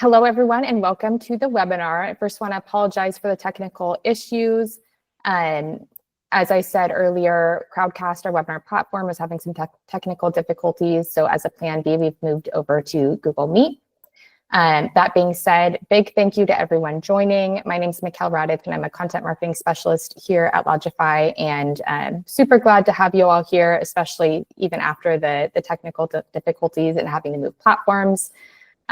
Hello, everyone, and welcome to the webinar. I first want to apologize for the technical issues. As I said earlier, Crowdcast, our webinar platform, is having some technical difficulties. So as a plan B, we've moved over to Google Meet. That being said, big thank you to everyone joining. My name is Mikkel Radith, and I'm a content marketing specialist here at Lodgify, and I'm super glad to have you all here, especially even after the technical difficulties and having to move platforms.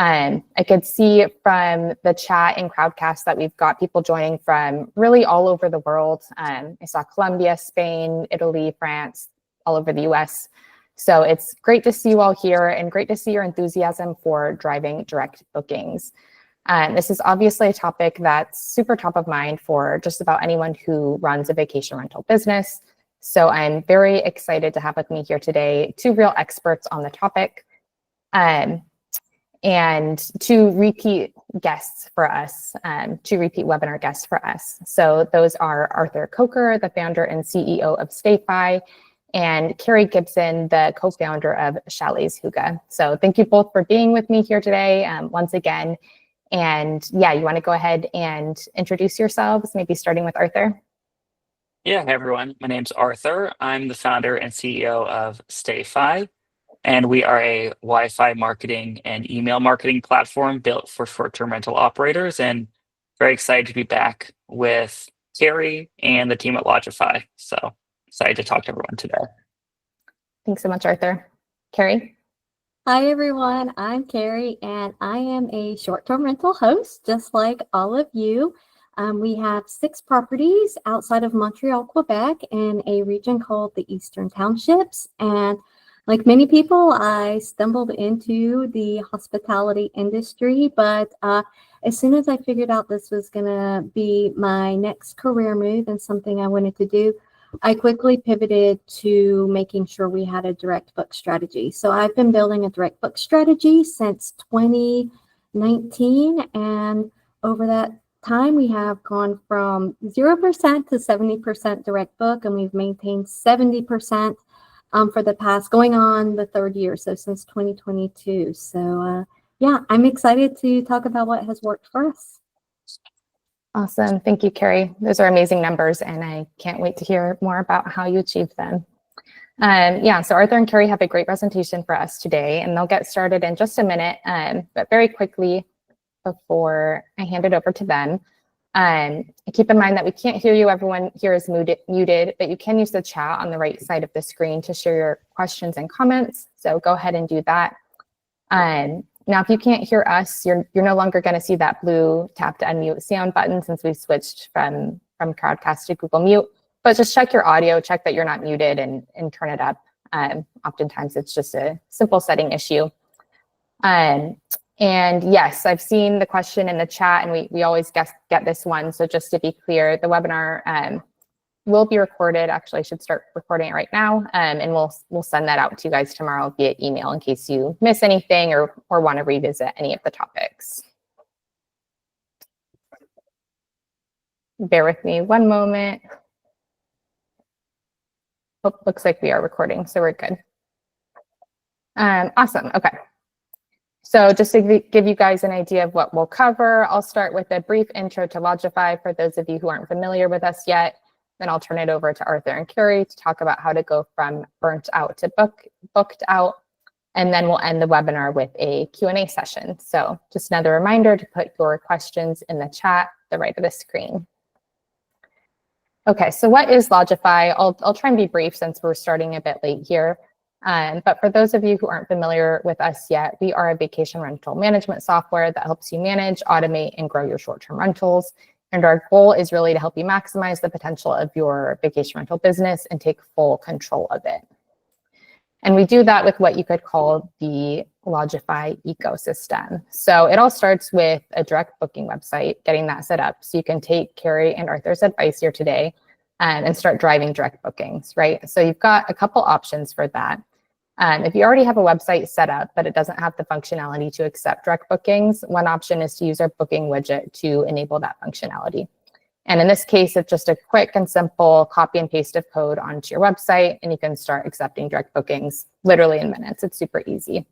I could see from the chat in Crowdcast that we've got people joining from really all over the world. I saw Colombia, Spain, Italy, France, all over the US. So it's great to see you all here and great to see your enthusiasm for driving direct bookings. This is obviously a topic that's super top of mind for just about anyone who runs a vacation rental business. So I'm very excited to have with me here today two real experts on the topic. And two repeat guests for us, two repeat webinar guests for us. So those are Arthur Colker, the founder and CEO of StayFi, and Kerri Gibson, the co-founder of Chalets Hygge. So thank you both for being with me here today once again. And yeah, you want to go ahead and introduce yourselves, maybe starting with Arthur? Yeah, hey everyone. My name's Arthur. I'm the founder and CEO of StayFi. And we are a Wi-Fi marketing and email marketing platform built for short-term rental operators. And very excited to be back with Kerri and the team at Lodgify. So excited to talk to everyone today. Thanks so much, Arthur. Kerri? Hi, everyone. I'm Kerri, and I am a short-term rental host, just like all of you. We have 6 properties outside of Montreal, Quebec, in a region called the Eastern Townships. And like many people, I stumbled into the hospitality industry, but as soon as I figured out this was going to be my next career move and something I wanted to do, I quickly pivoted to making sure we had a direct book strategy. So I've been building a direct book strategy since 2019, and over that time, we have gone from 0% to 70% direct book, and we've maintained 70% for the past, going on the 3rd year, so since 2022. So yeah, I'm excited to talk about what has worked for us. Awesome. Thank you, Kerri. Those are amazing numbers, and I can't wait to hear more about how you achieved them. Yeah, so Arthur and Kerri have a great presentation for us today, and they'll get started in just a minute. But very quickly, before I hand it over to them, keep in mind that we can't hear you. Everyone here is muted, but you can use the chat on the right side of the screen to share your questions and comments. So go ahead and do that. Now, if you can't hear us, you're no longer going to see that blue tap to unmute sound button since we switched from Crowdcast to Google Mute. But just check your audio, check that you're not muted, and turn it up. Oftentimes, it's just a simple setting issue. And yes, I've seen the question in the chat, and we always get this one. So just to be clear, the webinar will be recorded. Actually, I should start recording it right now, and we'll send that out to you guys tomorrow via email in case you miss anything or want to revisit any of the topics. Bear with me one moment. Oh, looks like we are recording, so we're good. Awesome. Okay. So just to give you guys an idea of what we'll cover, I'll start with a brief intro to Lodgify for those of you who aren't familiar with us yet. Then I'll turn it over to Arthur and Kerri to talk about how to go from burnt out to booked out. And then we'll end the webinar with a Q&A session. So just another reminder to put your questions in the chat, the right of the screen. Okay, so what is Lodgify? I'll try and be brief since we're starting a bit late here. But for those of you who aren't familiar with us yet, we are a vacation rental management software that helps you manage, automate, and grow your short-term rentals. And our goal is really to help you maximize the potential of your vacation rental business and take full control of it. And we do that with what you could call the Lodgify ecosystem. So it all starts with a direct booking website, getting that set up so you can take Kerri and Arthur's advice here today and start driving direct bookings, right? So you've got a couple options for that. If you already have a website set up, but it doesn't have the functionality to accept direct bookings, one option is to use our booking widget to enable that functionality. And in this case, it's just a quick and simple copy and paste of code onto your website, and you can start accepting direct bookings literally in minutes. It's super easy.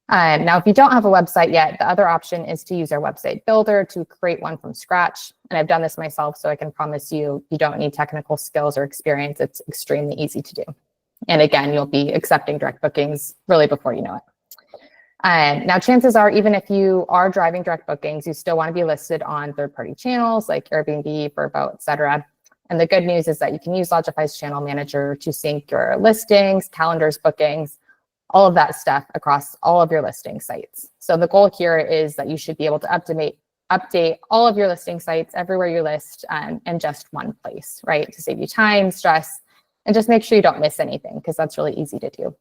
Now, if you don't have a website yet, the other option is to use our website builder to create one from scratch. And I've done this myself, so I can promise you, you don't need technical skills or experience. It's extremely easy to do. And again, you'll be accepting direct bookings really before you know it. Now, chances are, even if you are driving direct bookings, you still want to be listed on third-party channels like Airbnb, Vrbo, etc. And the good news is that you can use Lodgify's channel manager to sync your listings, calendars, bookings, all of that stuff across all of your listing sites. So the goal here is that you should be able to update all of your listing sites everywhere you list in just one place, right? To save you time, stress, and just make sure you don't miss anything, because that's really easy to do.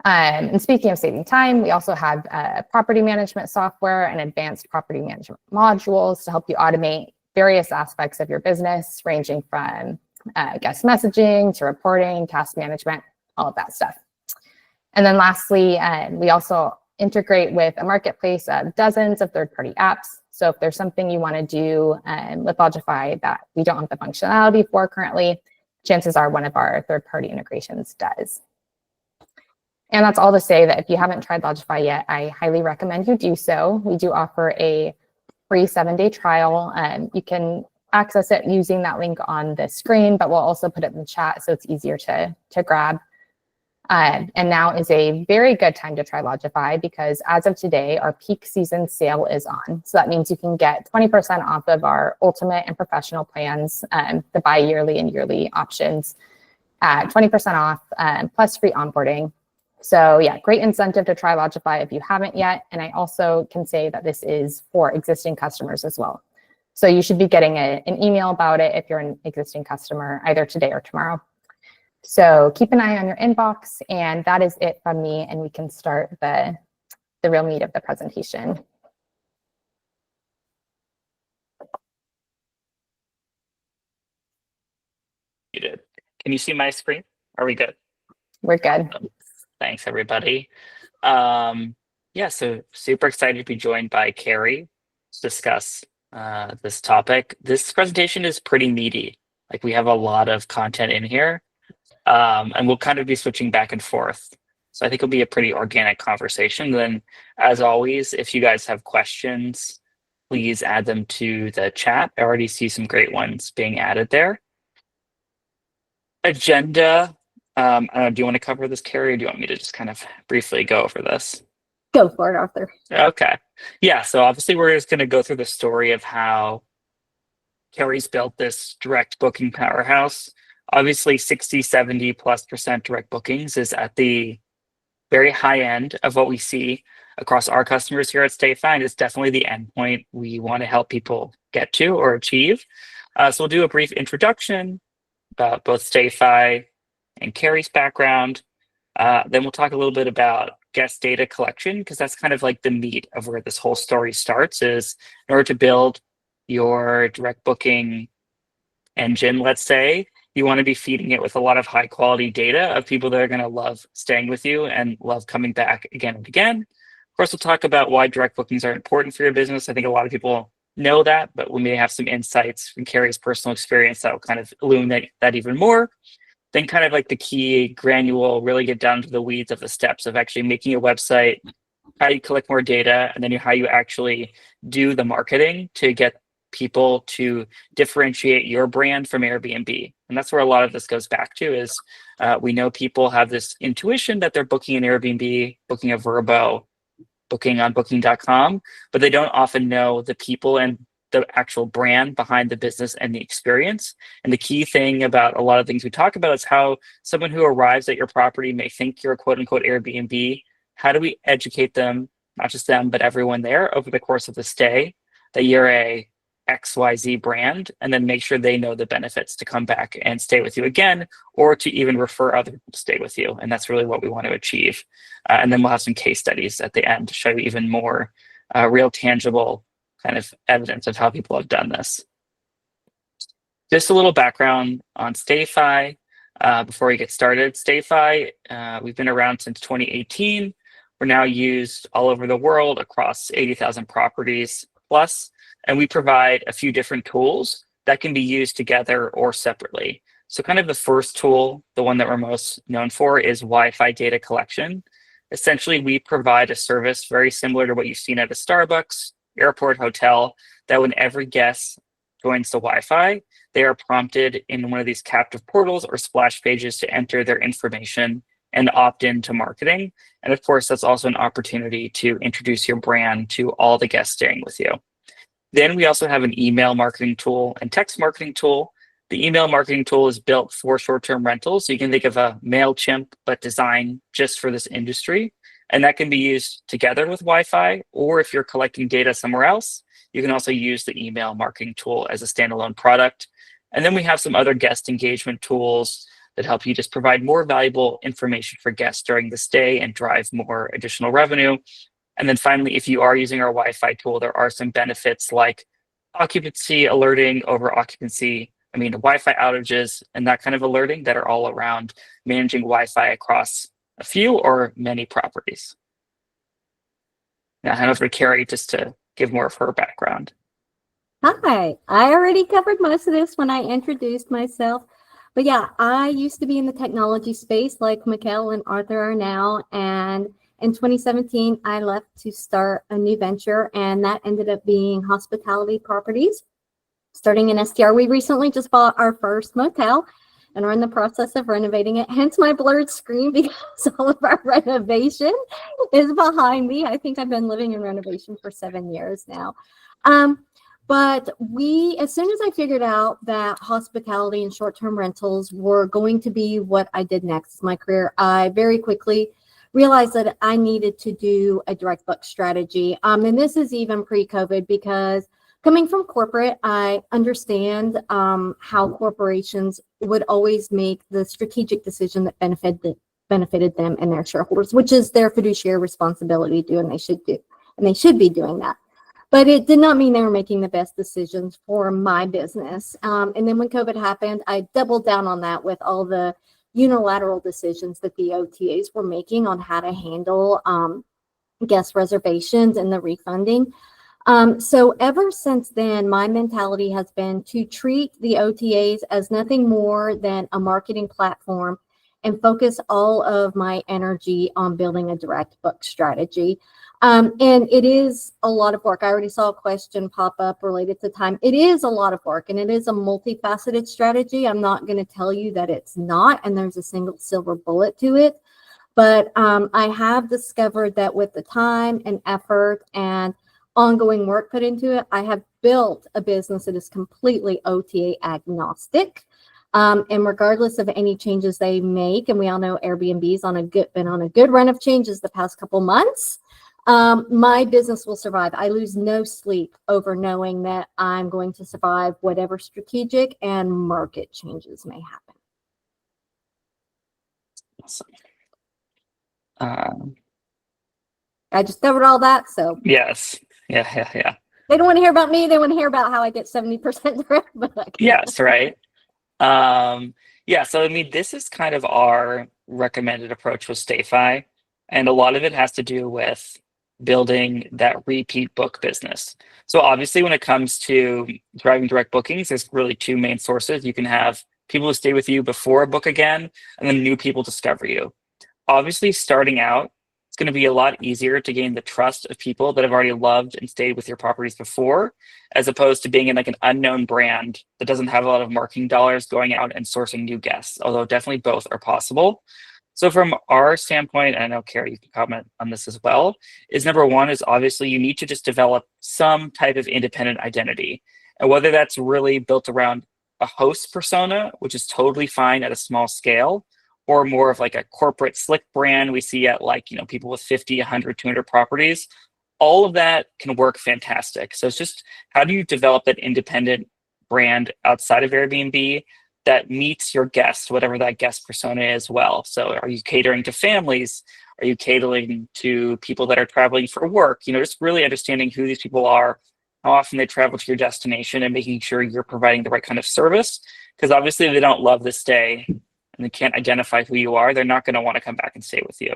And speaking of saving time, we also have property management software and advanced property management modules to help you automate various aspects of your business, ranging from guest messaging to reporting, task management, all of that stuff. And then lastly, we also integrate with a marketplace of dozens of third-party apps. So if there's something you want to do with Lodgify that we don't have the functionality for currently, chances are one of our third-party integrations does. And that's all to say that if you haven't tried Lodgify yet, I highly recommend you do so. We do offer a free 7-day trial. You can access it using that link on the screen, but we'll also put it in the chat so it's easier to grab. And now is a very good time to try Lodgify, because as of today, our peak season sale is on. So that means you can get 20% off of our ultimate and professional plans, the bi-yearly and yearly options at 20% off, plus free onboarding. So yeah, great incentive to try Lodgify if you haven't yet. And I also can say that this is for existing customers as well. So you should be getting an email about it if you're an existing customer, either today or tomorrow. So keep an eye on your inbox, and that is it from me, and we can start the real meat of the presentation. You did. Can you see my screen? Are we good? We're good. Thanks, everybody. Yeah, so super excited to be joined by Kerri to discuss this topic. This presentation is pretty meaty. Like, we have a lot of content in here. And we'll kind of be switching back and forth. So I think it'll be a pretty organic conversation. Then, as always, if you guys have questions, please add them to the chat. I already see some great ones being added there. Agenda. Do you want to cover this, Kerri, or do you want me to just kind of briefly go over this? Go for it, Arthur. Okay. Yeah, so obviously we're just going to go through the story of how Kerri's built this direct booking powerhouse. Obviously, 60-70+% direct bookings is at the very high end of what we see across our customers here at StayFi, and it's definitely the endpoint we want to help people get to or achieve. So we'll do a brief introduction about both StayFi and Kerri's background. Then we'll talk a little bit about guest data collection, because that's kind of like the meat of where this whole story starts. Is in order to build your direct booking engine, let's say, you want to be feeding it with a lot of high quality data of people that are going to love staying with you and love coming back again and again. Of course, we'll talk about why direct bookings are important for your business. I think a lot of people know that, but we may have some insights from Kerri's personal experience that will kind of illuminate that even more. Then kind of like the key granular, really get down to the weeds of the steps of actually making a website, how you collect more data, and then how you actually do the marketing to get people to differentiate your brand from Airbnb. And that's where a lot of this goes back to is we know people have this intuition that they're booking an Airbnb, booking a Vrbo, booking on booking.com, but they don't often know the people and the actual brand behind the business and the experience. And the key thing about a lot of things we talk about is how someone who arrives at your property may think you're a quote unquote Airbnb. How do we educate them, not just them, but everyone there over the course of the stay, that you're a XYZ brand, and then make sure they know the benefits to come back and stay with you again, or to even refer other people to stay with you. And that's really what we want to achieve. And then we'll have some case studies at the end to show you even more real tangible kind of evidence of how people have done this. Just a little background on StayFi before we get started. StayFi, we've been around since 2018. We're now used all over the world across 80,000 properties plus. And we provide a few different tools that can be used together or separately. So kind of the first tool, the one that we're most known for, is Wi-Fi data collection. Essentially, we provide a service very similar to what you've seen at a Starbucks, airport, hotel, that when every guest joins the Wi-Fi, they are prompted in one of these captive portals or splash pages to enter their information and opt in to marketing. And of course, that's also an opportunity to introduce your brand to all the guests staying with you. Then we also have an email marketing tool and text marketing tool. The email marketing tool is built for short-term rentals. So you can think of a MailChimp, but designed just for this industry. And that can be used together with Wi-Fi, or if you're collecting data somewhere else, you can also use the email marketing tool as a standalone product. And then we have some other guest engagement tools that help you just provide more valuable information for guests during the stay and drive more additional revenue. And then finally, if you are using our Wi-Fi tool, there are some benefits like occupancy alerting over occupancy, Wi-Fi outages and that kind of alerting that are all around managing Wi-Fi across a few or many properties. Now, hand over to Kerri just to give more of her background. Hi, I already covered most of this when I introduced myself. But yeah, I used to be in the technology space like Mikkel and Arthur are now. And in 2017, I left to start a new venture, and that ended up being hospitality properties. Starting in STR, we recently just bought our first motel and we're in the process of renovating it. Hence my blurred screen, because all of our renovation is behind me. I think I've been living in renovation for 7 years now. But as soon as I figured out that hospitality and short-term rentals were going to be what I did next in my career, I very quickly realized that I needed to do a direct book strategy. And this is even pre-COVID, because coming from corporate, I understand how corporations would always make the strategic decision that benefited them and their shareholders, which is their fiduciary responsibility to do, and they should be doing that. But it did not mean they were making the best decisions for my business. And then when COVID happened, I doubled down on that with all the unilateral decisions that the OTAs were making on how to handle guest reservations and the refunding. So ever since then, my mentality has been to treat the OTAs as nothing more than a marketing platform and focus all of my energy on building a direct book strategy. And it is a lot of work. I already saw a question pop up related to time. It is a lot of work, and it is a multifaceted strategy. I'm not going to tell you that it's not, and there's a single silver bullet to it. But I have discovered that with the time and effort and ongoing work put into it, I have built a business that is completely OTA agnostic. And regardless of any changes they make, and we all know Airbnb's been on a good run of changes the past couple months, my business will survive. I lose no sleep over knowing that I'm going to survive whatever strategic and market changes may happen. Awesome. I just covered all that, so. Yes. Yeah. They don't want to hear about me. They want to hear about how I get 70% direct book. Yes, right. So this is kind of our recommended approach with StayFi, and a lot of it has to do with building that repeat book business. So obviously, when it comes to driving direct bookings, there's really two main sources. You can have people who stay with you before a book again, and then new people discover you. Obviously, starting out, it's going to be a lot easier to gain the trust of people that have already loved and stayed with your properties before, as opposed to being in like an unknown brand that doesn't have a lot of marketing dollars going out and sourcing new guests, although definitely both are possible. So from our standpoint, and I know Kerri, you can comment on this as well, is number one is obviously you need to just develop some type of independent identity. And whether that's really built around a host persona, which is totally fine at a small scale, or more of like a corporate slick brand we see at people with 50, 100, 200 properties, all of that can work fantastic. So it's just, how do you develop that independent brand outside of Airbnb that meets your guest, whatever that guest persona is well? So are you catering to families? Are you catering to people that are traveling for work? Just really understanding who these people are, how often they travel to your destination, and making sure you're providing the right kind of service. Because obviously if they don't love the stay and they can't identify who you are, they're not going to want to come back and stay with you.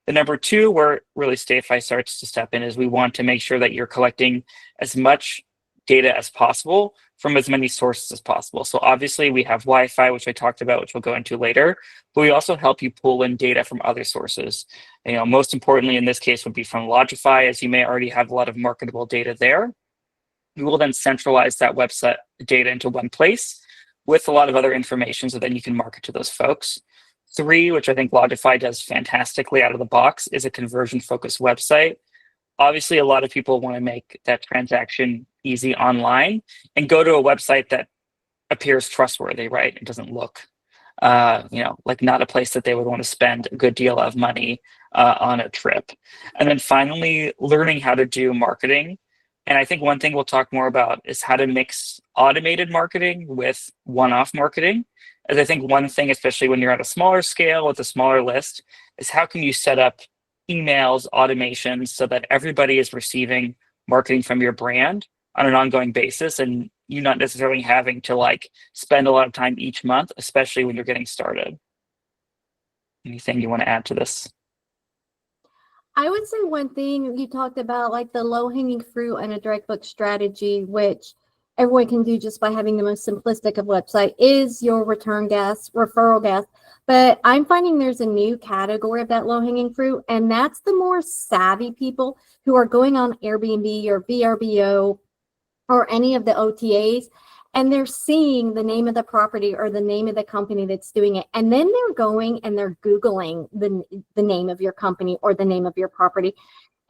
The number two, where really StayFi starts to step in, is we want to make sure that you're collecting as much data as possible from as many sources as possible. So obviously we have Wi-Fi, which I talked about, which we'll go into later, but we also help you pull in data from other sources. Most importantly in this case would be from Lodgify, as you may already have a lot of marketable data there. We will then centralize that website data into one place with a lot of other information, so then you can market to those folks. 3, which I think Lodgify does fantastically out of the box, is a conversion-focused website. Obviously, a lot of people want to make that transaction easy online and go to a website that appears trustworthy, right? It doesn't look, like not a place that they would want to spend a good deal of money on a trip. And then finally, learning how to do marketing. And I think one thing we'll talk more about is how to mix automated marketing with one-off marketing. As I think one thing, especially when you're at a smaller scale with a smaller list, is how can you set up emails, automations, so that everybody is receiving marketing from your brand on an ongoing basis, and you not necessarily having to spend a lot of time each month, especially when you're getting started. Anything you want to add to this? I would say one thing you talked about, like the low-hanging fruit and a direct book strategy, which everyone can do just by having the most simplistic of website, is your return guests, referral guests. But I'm finding there's a new category of that low-hanging fruit, and that's the more savvy people who are going on Airbnb or VRBO or any of the OTAs, and they're seeing the name of the property or the name of the company that's doing it. And then they're going and they're Googling the name of your company or the name of your property.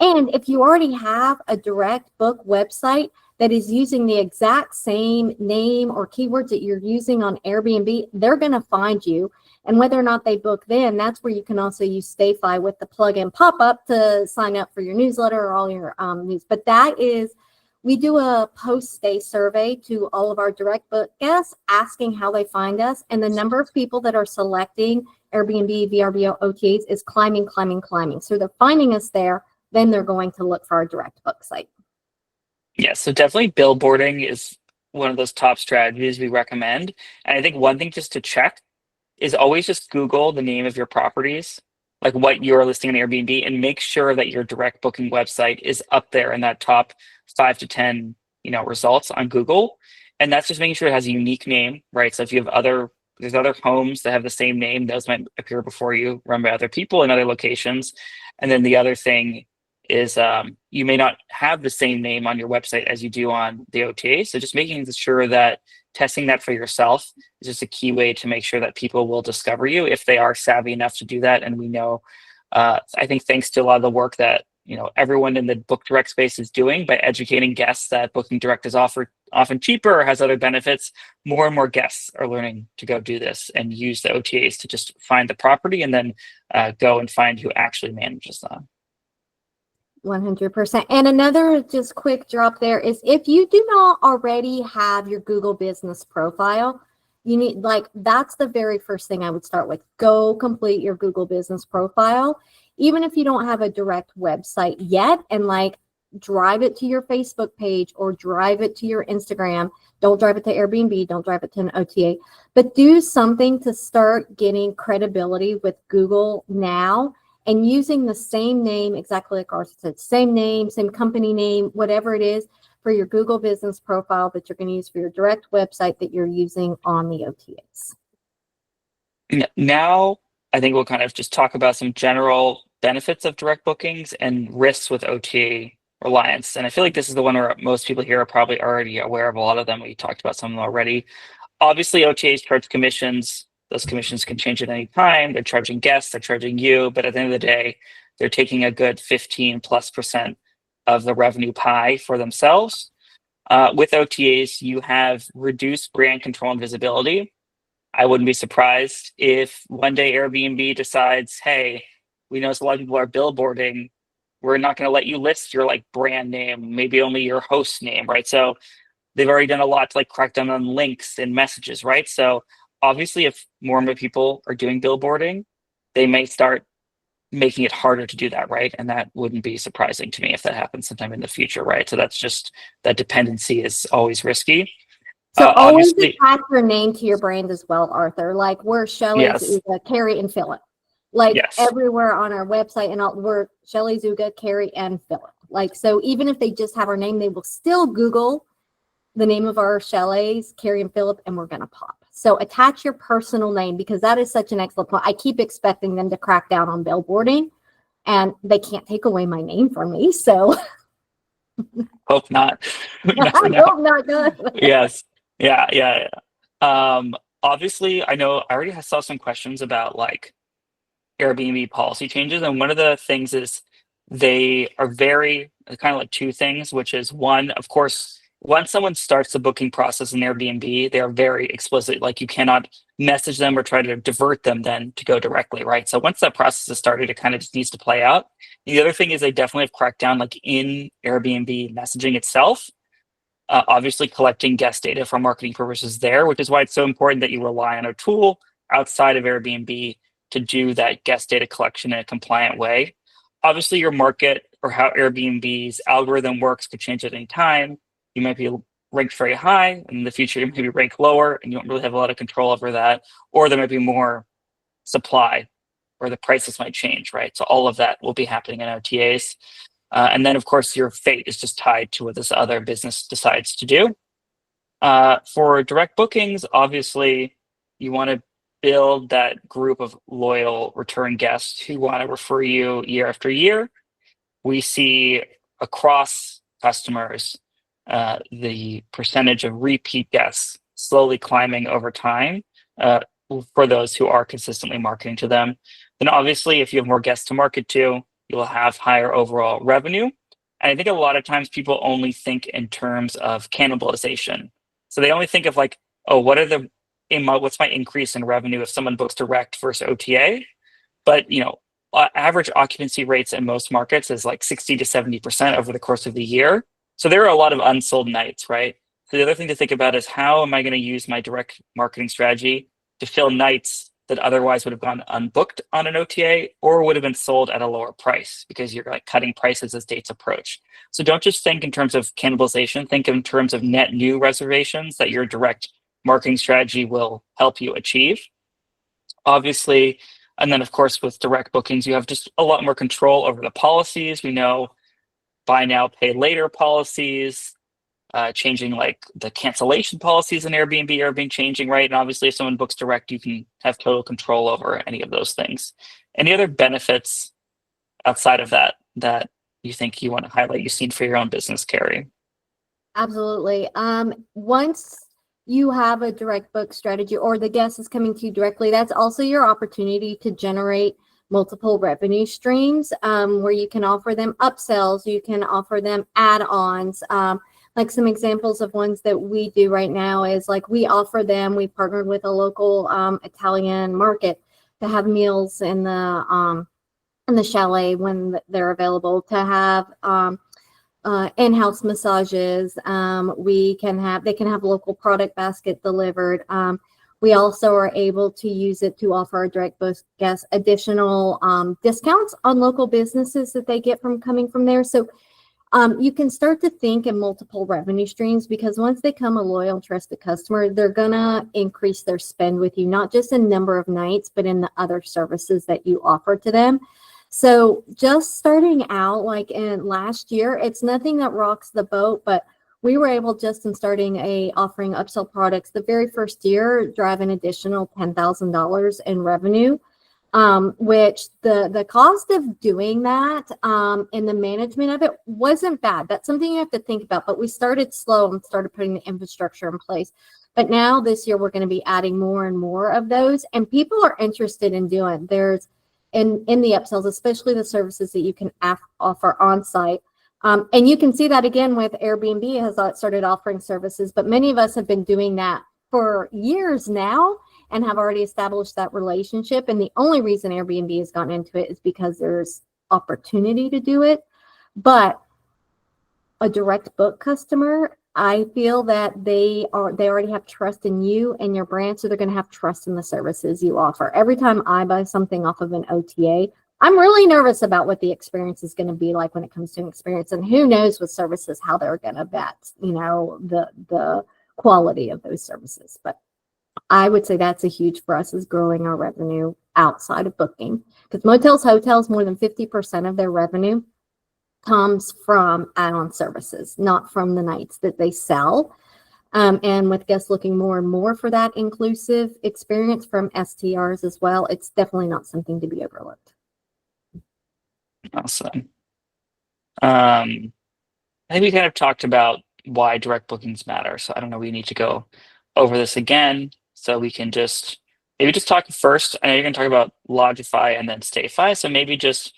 And if you already have a direct book website that is using the exact same name or keywords that you're using on Airbnb, they're going to find you. And whether or not they book then, that's where you can also use StayFi with the plugin pop-up to sign up for your newsletter or all your news. But that is, we do a post-stay survey to all of our direct book guests asking how they find us. And the number of people that are selecting Airbnb, VRBO, OTAs is climbing. So they're finding us there. Then they're going to look for our direct book site. Yeah, so definitely billboarding is one of those top strategies we recommend. And I think one thing just to check is always just Google the name of your properties, like what you're listing on Airbnb, and make sure that your direct booking website is up there in that top 5 to 10, results on Google. And that's just making sure it has a unique name, right? So if you have there's other homes that have the same name, those might appear before you, run by other people in other locations. And then the other thing is you may not have the same name on your website as you do on the OTA. So just making sure that testing that for yourself is just a key way to make sure that people will discover you if they are savvy enough to do that. And we know, I think thanks to a lot of the work that everyone in the book direct space is doing by educating guests that booking direct is often cheaper or has other benefits, more and more guests are learning to go do this and use the OTAs to just find the property and then go and find who actually manages them. 100%. And another just quick drop there is, if you do not already have your Google business profile, you need, that's the very first thing I would start with. Go complete your Google business profile. Even if you don't have a direct website yet, and drive it to your Facebook page or drive it to your Instagram. Don't drive it to Airbnb. Don't drive it to an OTA, but do something to start getting credibility with Google now. And using the same name, exactly like Arthur said, same name, same company name, whatever it is, for your Google business profile that you're going to use for your direct website that you're using on the OTAs. Now, I think we'll kind of just talk about some general benefits of direct bookings and risks with OTA reliance. And I feel like this is the one where most people here are probably already aware of a lot of them. We talked about some of them already. Obviously, OTAs charge commissions. Those commissions can change at any time. They're charging guests, they're charging you, but at the end of the day, they're taking a good 15+% of the revenue pie for themselves. With OTAs, you have reduced brand control and visibility. I wouldn't be surprised if one day Airbnb decides, hey, we notice a lot of people are billboarding. We're not going to let you list your brand name, maybe only your host name, right? So they've already done a lot to crack down on links and messages, right? So obviously, if more and more people are doing billboarding, they may start making it harder to do that, right? And that wouldn't be surprising to me if that happens sometime in the future, right? So that's just, that dependency is always risky. So always attach your name to your brand as well, Arthur. We're Shelley's Hygge, Kerri, and Philip. Everywhere on our website, and we're Shelley's Hygge, Kerri, and Philip. So even if they just have our name, they will still Google the name of our chalets, Kerri and Philip, and we're going to pop. So attach your personal name, because that is such an excellent point. I keep expecting them to crack down on billboarding, and they can't take away my name from me. So Hope not. You I never know. hope not good. Yes. Yeah. Obviously, I know I already saw some questions about like Airbnb policy changes. And one of the things is they are very kind of like two things, which is one, of course, once someone starts the booking process in Airbnb, they are very explicit. Like you cannot message them or try to divert them then to go directly, right? So once that process is started, it kind of just needs to play out. The other thing is they definitely have cracked down like in Airbnb messaging itself. Obviously collecting guest data for marketing purposes there, which is why it's so important that you rely on a tool outside of Airbnb to do that guest data collection in a compliant way. Obviously, your market or how Airbnb's algorithm works could change at any time. You might be ranked very high, and in the future you maybe rank lower, and you don't really have a lot of control over that. Or there might be more supply, or the prices might change, right? So all of that will be happening in OTAs. And then, of course, your fate is just tied to what this other business decides to do. For direct bookings, obviously, you want to build that group of loyal return guests who want to refer you year after year. We see across customers the percentage of repeat guests slowly climbing over time for those who are consistently marketing to them. Then obviously, if you have more guests to market to, you'll have higher overall revenue. And I think a lot of times people only think in terms of cannibalization. So they only think of like, oh, what's my increase in revenue if someone books direct versus OTA? But average occupancy rates in most markets is like 60 to 70% over the course of the year. So there are a lot of unsold nights, right? So the other thing to think about is how am I going to use my direct marketing strategy to fill nights that otherwise would have gone unbooked on an OTA or would have been sold at a lower price because you're like cutting prices as dates approach. So don't just think in terms of cannibalization, think in terms of net new reservations that your direct marketing strategy will help you achieve. Obviously, and then of course with direct bookings, you have just a lot more control over the policies. We know buy now, pay later policies, changing like the cancellation policies in Airbnb are being changing, right? And obviously if someone books direct, you can have total control over any of those things. Any other benefits outside of that you think you want to highlight you've seen for your own business, Kerri? Absolutely. Once you have a direct book strategy or the guest is coming to you directly, that's also your opportunity to generate multiple revenue streams where you can offer them upsells, you can offer them add-ons. Like some examples of ones that we do right now is like we partnered with a local Italian market to have meals in the chalet when they're available, to have in-house massages. They can have local product basket delivered. We also are able to use it to offer our direct book guests additional discounts on local businesses that they get from coming from there. So you can start to think in multiple revenue streams, because once they become a loyal, trusted customer, they're going to increase their spend with you, not just in number of nights, but in the other services that you offer to them. So just starting out like in last year, it's nothing that rocks the boat, but we were able just in starting offering upsell products the very first year, drive an additional $10,000 in revenue. Which the cost of doing that and the management of it wasn't bad. That's something you have to think about. But we started slow and started putting the infrastructure in place. But now this year we're going to be adding more and more of those, and people are interested in doing. There's in the upsells, especially the services that you can offer on site. And you can see that again with Airbnb has started offering services, but many of us have been doing that for years now and have already established that relationship. And the only reason Airbnb has gotten into it is because there's opportunity to do it. But a direct book customer, I feel that they already have trust in you and your brand, so they're going to have trust in the services you offer. Every time I buy something off of an OTA, I'm really nervous about what the experience is going to be like when it comes to an experience, and who knows with services how they're going to vet, the quality of those services. But I would say that's a huge for us, is growing our revenue outside of booking, because hotels, more than 50% of their revenue comes from add-on services, not from the nights that they sell. And with guests looking more and more for that inclusive experience from STRs as well, it's definitely not something to be overlooked. Awesome. I think we kind of talked about why direct bookings matter. So I don't know, we need to go over this again. So we can just maybe just talk first. I know you're going to talk about Lodgify and then StayFi. So maybe just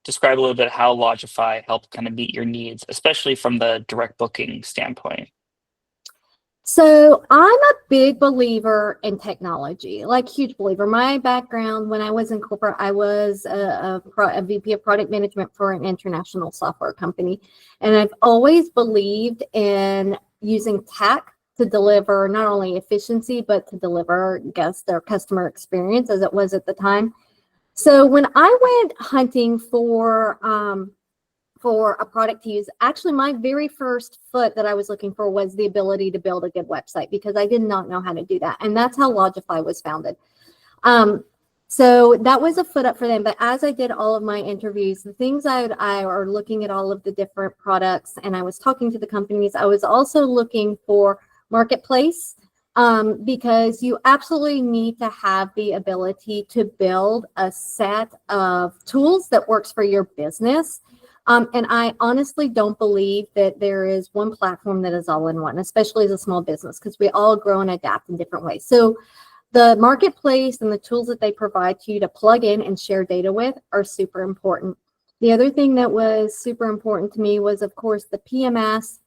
describe a little bit how Lodgify helped kind of meet your needs, especially from the direct booking standpoint. So I'm a big believer in technology, like huge believer. My background when I was in corporate, I was a VP of product management for an international software company. And I've always believed in using tech to deliver not only efficiency, but to deliver guest or customer experience as it was at the time. So when I went hunting for a product to use, actually my very first foot that I was looking for was the ability to build a good website, because I did not know how to do that. And that's how Lodgify was founded. So that was a foot up for them. But as I did all of my interviews, the things I are looking at all of the different products, and I was talking to the companies, I was also looking for marketplace, because you absolutely need to have the ability to build a set of tools that works for your business. And I honestly don't believe that there is one platform that is all in one, especially as a small business, because we all grow and adapt in different ways. So the marketplace and the tools that they provide to you to plug in and share data with are super important. The other thing that was super important to me was, of course, the PMS,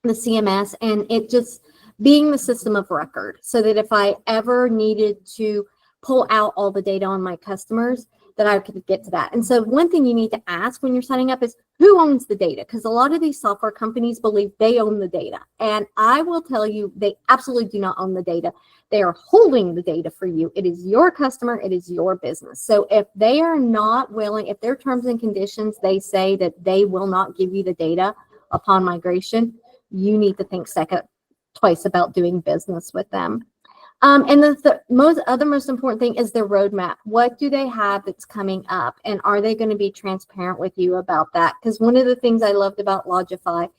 the CMS, and it just being the system of record, so that if I ever needed to pull out all the data on my customers, that I could get to that. And so one thing you need to ask when you're signing up is, who owns the data? Because a lot of these software companies believe they own the data. And I will tell you, they absolutely do not own the data. They are holding the data for you. It is your customer. It is your business. So if they are not willing, if their terms and conditions, they say that they will not give you the data upon migration, you need to think twice about doing business with them. And the most important thing is their roadmap. What do they have that's coming up? And are they going to be transparent with you about that? Because one of the things I loved about Lodgify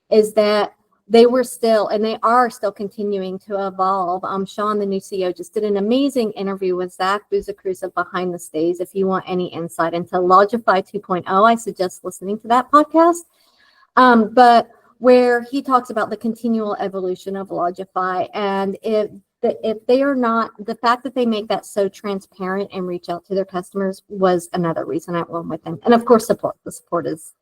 is that they were still, and they are still continuing to evolve. Sean, the new CEO, just did an amazing interview with Zach Buzacruz of Behind the Stays. If you want any insight into Lodgify 2.0, I suggest listening to that podcast. But where he talks about the continual evolution of Lodgify, and if they are not, the fact that they make that so transparent and reach out to their customers was another reason I went with them. And of course, support. The support is,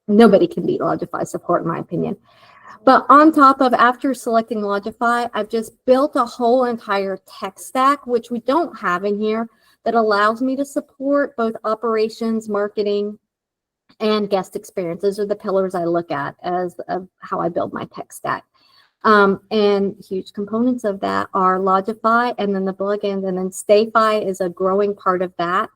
nobody can beat Lodgify support, in my opinion. But on top of, after selecting Lodgify, I've just built a whole entire tech stack, which we don't have in here, that allows me to support both operations, marketing, and guest experience. Those are the pillars I look at as of how I build my tech stack. And huge components of that are Lodgify and then the plugins, and then StayFi is a growing part of that.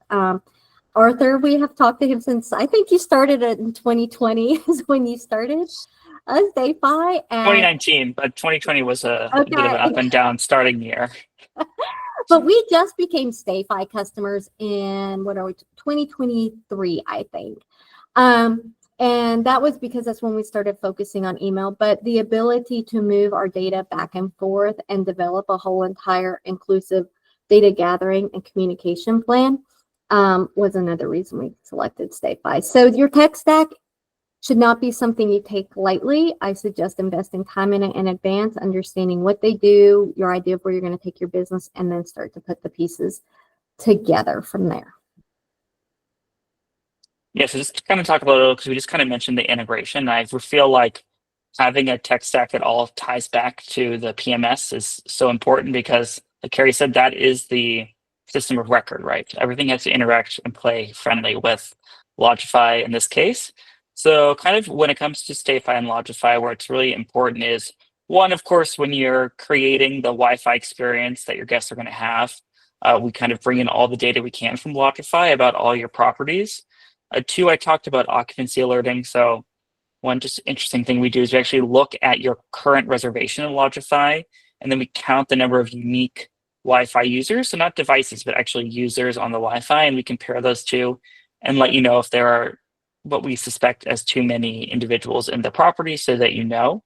Arthur, we have talked to him since, I think you started in 2020 is when you started StayFi. 2019, but 2020 was a bit of an up and down starting year. But we just became StayFi customers in, 2023, I think. And that was because that's when we started focusing on email. But the ability to move our data back and forth and develop a whole entire inclusive data gathering and communication plan was another reason we selected StayFi. So your tech stack should not be something you take lightly. I suggest investing time in it in advance, understanding what they do, your idea of where you're going to take your business, and then start to put the pieces together from there. Yeah, so just to kind of talk about it, because we just kind of mentioned the integration. I feel like having a tech stack that all ties back to the PMS is so important, because, like Kerri said, that is the system of record, right? Everything has to interact and play friendly with Lodgify in this case. So kind of when it comes to StayFi and Lodgify, where it's really important is, one, of course, when you're creating the Wi-Fi experience that your guests are going to have, we kind of bring in all the data we can from Lodgify about all your properties. Two, I talked about occupancy alerting. So one just interesting thing we do is we actually look at your current reservation in Lodgify, and then we count the number of unique Wi-Fi users. So not devices, but actually users on the Wi-Fi. And we compare those two and let you know if there are what we suspect as too many individuals in the property, so that you know.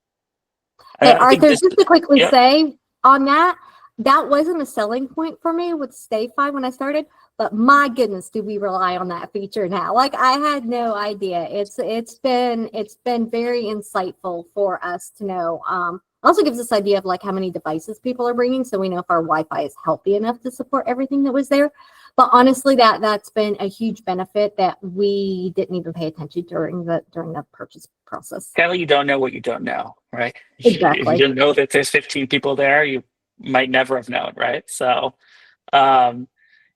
Hey, I think Arthur, this, just to quickly yep. say on that, that wasn't a selling point for me with StayFi when I started, but my goodness, do we rely on that feature now? Like I had no idea. It's been very insightful for us to know. Also gives us idea of like how many devices people are bringing, so we know if our Wi-Fi is healthy enough to support everything that was there. But honestly, that's been a huge benefit that we didn't even pay attention during the purchase process. Kind of, you don't know what you don't know, right? If you Exactly. didn't know that there's 15 people there, you might never have known, right? So, um,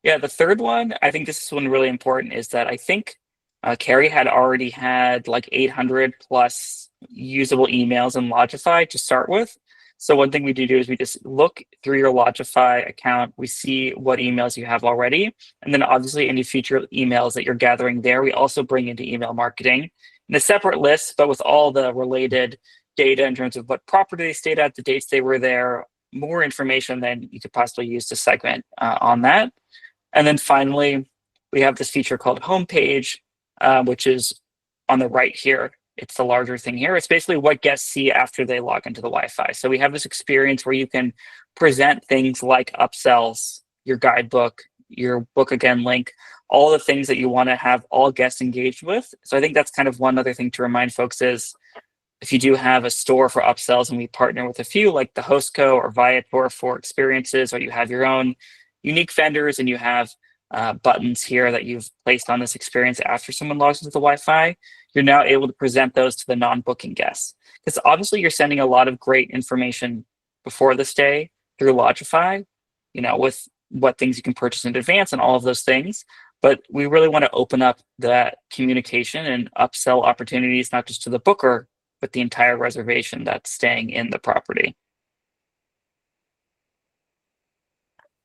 yeah, the third one, I think this is one really important, is that I think Kerri had already had like 800 plus usable emails in Lodgify to start with. So one thing we do is we just look through your Lodgify account, we see what emails you have already, and then obviously any future emails that you're gathering there, we also bring into email marketing in a separate list, but with all the related data in terms of what property they stayed at, the dates they were there, more information than you could possibly use to segment on that. And then finally, we have this feature called homepage, which is on the right here. It's the larger thing here. It's basically what guests see after they log into the Wi-Fi. So we have this experience where you can present things like upsells, your guidebook, your book again link, all the things that you want to have all guests engaged with. So I think that's kind of one other thing to remind folks is if you do have a store for upsells, and we partner with a few like the Hostco or Viator for experiences, or you have your own unique vendors and you have buttons here that you've placed on this experience after someone logs into the Wi-Fi, you're now able to present those to the non-booking guests. Because obviously you're sending a lot of great information before the stay through Lodgify, with what things you can purchase in advance and all of those things. But we really want to open up that communication and upsell opportunities, not just to the booker, but the entire reservation that's staying in the property.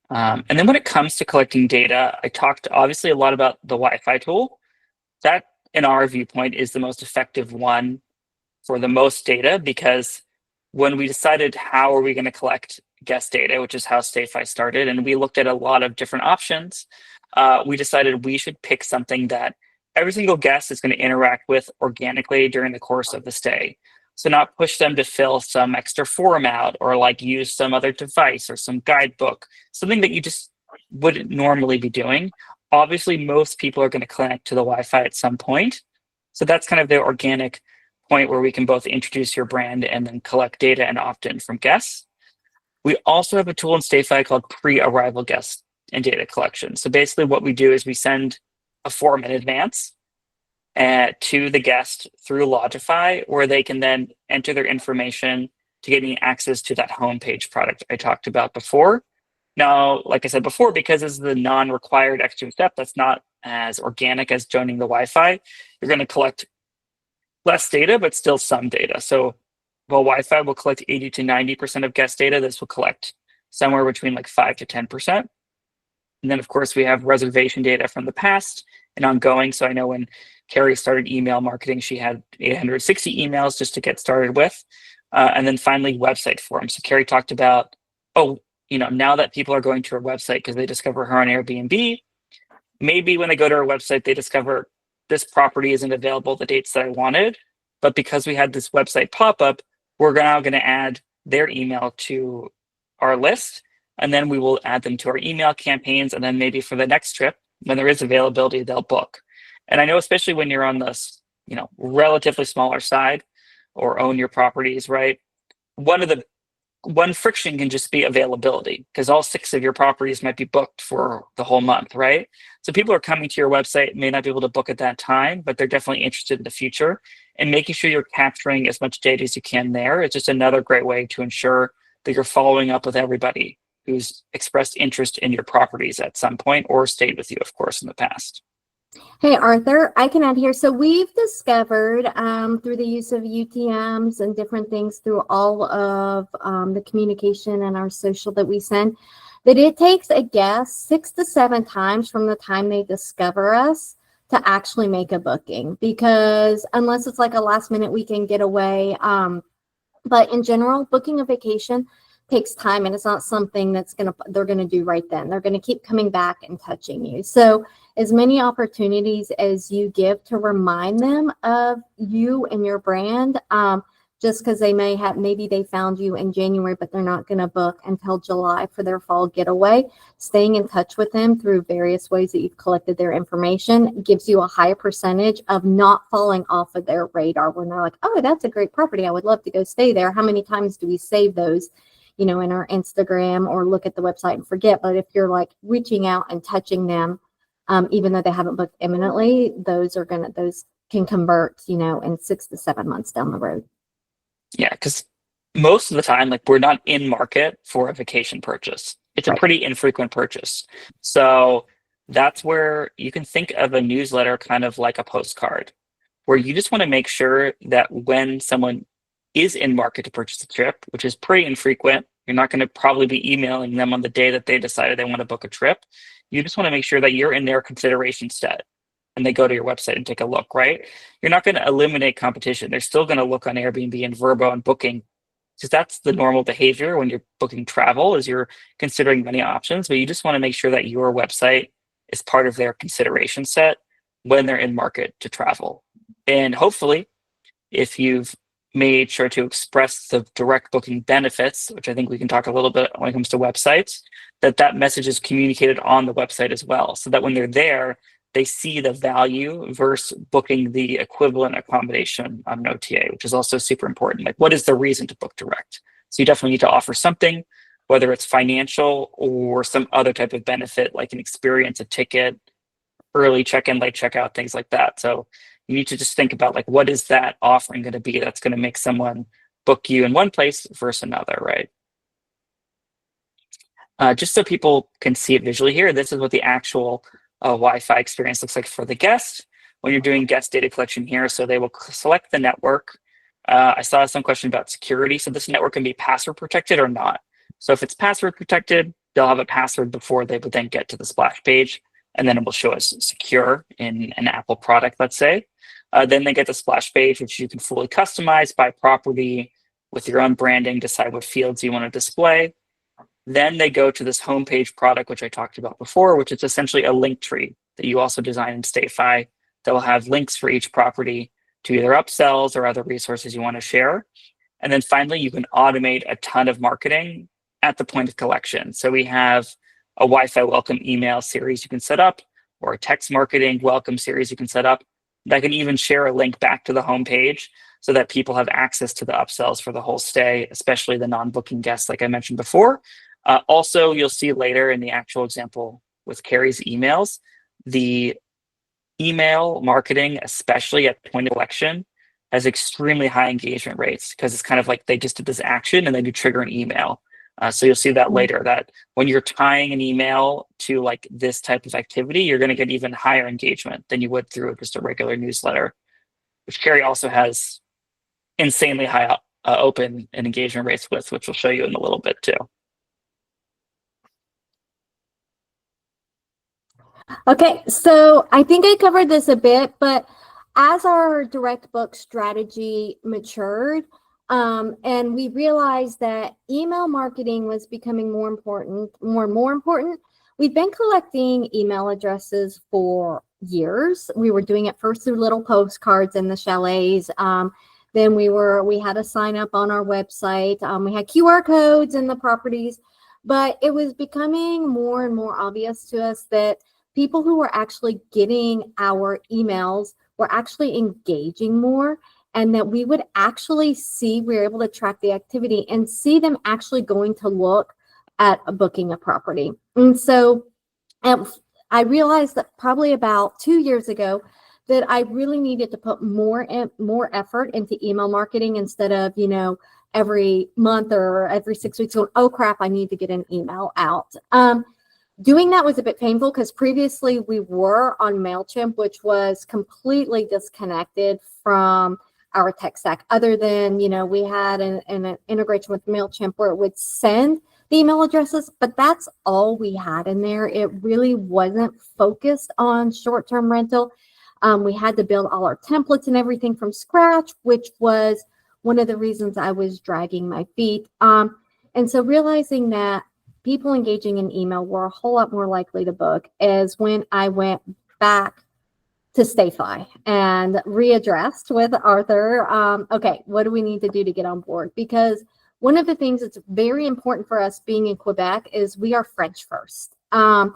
And then when it comes to collecting data, I talked obviously a lot about the Wi-Fi tool. That, in our viewpoint, is the most effective one for the most data, because when we decided how are we going to collect guest data, which is how StayFi started, and we looked at a lot of different options, we decided we should pick something that every single guest is going to interact with organically during the course of the stay. So not push them to fill some extra form out or like use some other device or some guidebook, something that you just wouldn't normally be doing. Obviously, most people are going to connect to the Wi-Fi at some point. So that's kind of the organic point where we can both introduce your brand and then collect data and opt in from guests. We also have a tool in StayFi called pre-arrival guest and data collection. So basically what we do is we send a form in advance to the guest through Lodgify, where they can then enter their information to getting access to that homepage product I talked about before. Now, like I said before, because this is the non-required extra step that's not as organic as joining the Wi-Fi, you're going to collect less data, but still some data. So while Wi-Fi will collect 80 to 90% of guest data, this will collect somewhere between like 5 to 10%. And then, of course, we have reservation data from the past and ongoing. So I know when Kerri started email marketing, she had 860 emails just to get started with. And then finally, website forms. So Kerri talked about, now that people are going to her website because they discover her on Airbnb, maybe when they go to our website, they discover this property isn't available the dates that I wanted. But because we had this website pop-up, we're now going to add their email to our list. And then we will add them to our email campaigns. And then maybe for the next trip, when there is availability, they'll book. And I know, especially when you're on this, relatively smaller side or own your properties, right? One friction can just be availability, because all 6 of your properties might be booked for the whole month, right? So people are coming to your website, may not be able to book at that time, but they're definitely interested in the future. And making sure you're capturing as much data as you can there is just another great way to ensure that you're following up with everybody who's expressed interest in your properties at some point or stayed with you, of course, in the past. Hey, Arthur, I can add here. So we've discovered through the use of UTMs and different things through all of the communication and our social that we send, that it takes a guest 6 to 7 times from the time they discover us to actually make a booking, because unless it's like a last minute weekend getaway, but in general, booking a vacation takes time, and it's not something they're gonna do right then. They're gonna keep coming back and touching you. So as many opportunities as you give to remind them of you and your brand, just because maybe they found you in January, but they're not going to book until July for their fall getaway. Staying in touch with them through various ways that you've collected their information gives you a higher percentage of not falling off of their radar when they're like, oh, that's a great property. I would love to go stay there. How many times do we save those, in our Instagram or look at the website and forget? But if you're like reaching out and touching them, even though they haven't booked imminently, those can convert, in 6 to 7 months down the road. Yeah, because most of the time, like, we're not in market for a vacation purchase. It's a pretty infrequent purchase. So that's where you can think of a newsletter kind of like a postcard, where you just want to make sure that when someone is in market to purchase a trip, which is pretty infrequent, you're not going to probably be emailing them on the day that they decided they want to book a trip. You just want to make sure that you're in their consideration set and they go to your website and take a look, right? You're not going to eliminate competition. They're still going to look on Airbnb and Vrbo and Booking, because that's the normal behavior when you're booking travel, is you're considering many options, but you just want to make sure that your website is part of their consideration set when they're in market to travel. And hopefully, if you've made sure to express the direct booking benefits, which I think we can talk a little bit when it comes to websites, that message is communicated on the website as well, so that when they're there, they see the value versus booking the equivalent accommodation on an OTA, which is also super important. Like, what is the reason to book direct? So you definitely need to offer something, whether it's financial or some other type of benefit, like an experience, a ticket, early check-in, late checkout, things like that. So you need to just think about, like, what is that offering going to be that's going to make someone book you in one place versus another, right? Just so people can see it visually here, this is what the actual Wi-Fi experience looks like for the guest when you're doing guest data collection here. So they will select the network. I saw some question about security. So this network can be password protected or not. So if it's password protected, they'll have a password before they would then get to the splash page, and then it will show as secure in an Apple product, let's say. Then they get the splash page, which you can fully customize by property with your own branding, decide what fields you want to display. Then they go to this homepage product, which I talked about before, which is essentially a link tree that you also design in StayFi that will have links for each property to either upsells or other resources you want to share. And then finally, you can automate a ton of marketing at the point of collection. So we have a Wi-Fi welcome email series you can set up, or a text marketing welcome series you can set up that can even share a link back to the homepage so that people have access to the upsells for the whole stay, especially the non-booking guests, like I mentioned before. Also, you'll see later in the actual example with Kerri's emails, the email marketing, especially at point of collection, has extremely high engagement rates, because it's kind of like they just did this action and then you trigger an email. So you'll see that later, that when you're tying an email to like this type of activity, you're going to get even higher engagement than you would through just a regular newsletter, which Kerri also has insanely high open and engagement rates with, which we'll show you in a little bit too. Okay, so I think I covered this a bit, but as our direct book strategy matured, and we realized that email marketing was becoming more and more important. We've been collecting email addresses for years. We were doing it first through little postcards in the chalets. Then we had a sign up on our website. We had QR codes in the properties, but it was becoming more and more obvious to us that people who were actually getting our emails were actually engaging more, and that we would actually we were able to track the activity and see them actually going to look at booking a property. And so I realized that probably about 2 years ago that I really needed to put more effort into email marketing, instead of, every month or every 6 weeks going, oh crap, I need to get an email out. Doing that was a bit painful, because previously we were on MailChimp, which was completely disconnected from our tech stack, other than, we had an integration with MailChimp where it would send the email addresses, but that's all we had in there. It really wasn't focused on short-term rental. We had to build all our templates and everything from scratch, which was one of the reasons I was dragging my feet. And so realizing that people engaging in email were a whole lot more likely to book, as when I went back to StayFi and readdressed with Arthur. Okay, what do we need to do to get on board? Because one of the things that's very important for us being in Quebec is we are French first. And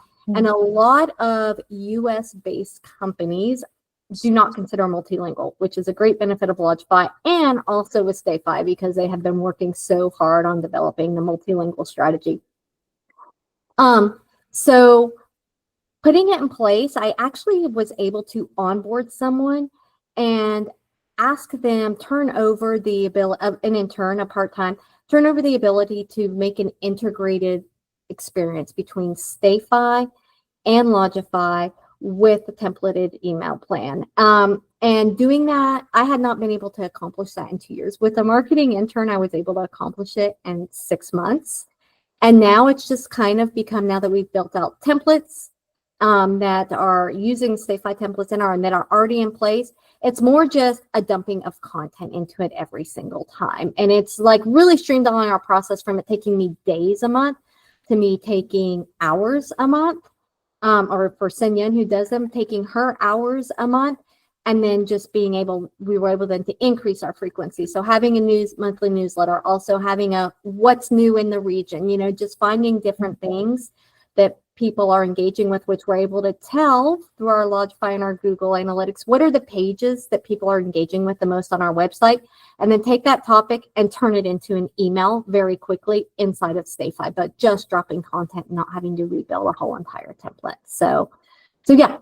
a lot of US-based companies do not consider multilingual, which is a great benefit of Lodgify and also with StayFi because they have been working so hard on developing the multilingual strategy. So putting it in place, I actually was able to onboard someone and ask them turn over the ability of an intern, a part-time, turn over the ability to make an integrated experience between StayFi and Lodgify with the templated email plan. And doing that, I had not been able to accomplish that in 2 years. With a marketing intern, I was able to accomplish it in 6 months. And now it's just kind of become, now that we've built out templates that are using StayFi templates and that are already in place, it's more just a dumping of content into it every single time. And it's like really streamlining our process from it taking me days a month to me taking hours a month. Or for Senyan, who does them, taking her hours a month, and then just being able, we were able then to increase our frequency. So having a monthly newsletter, also having a what's new in the region, you know, just finding different things that people are engaging with, which we're able to tell through our Lodgify and our Google Analytics, what are the pages that people are engaging with the most on our website, and then take that topic and turn it into an email very quickly inside of StayFi, but just dropping content, not having to rebuild a whole entire template. So yeah.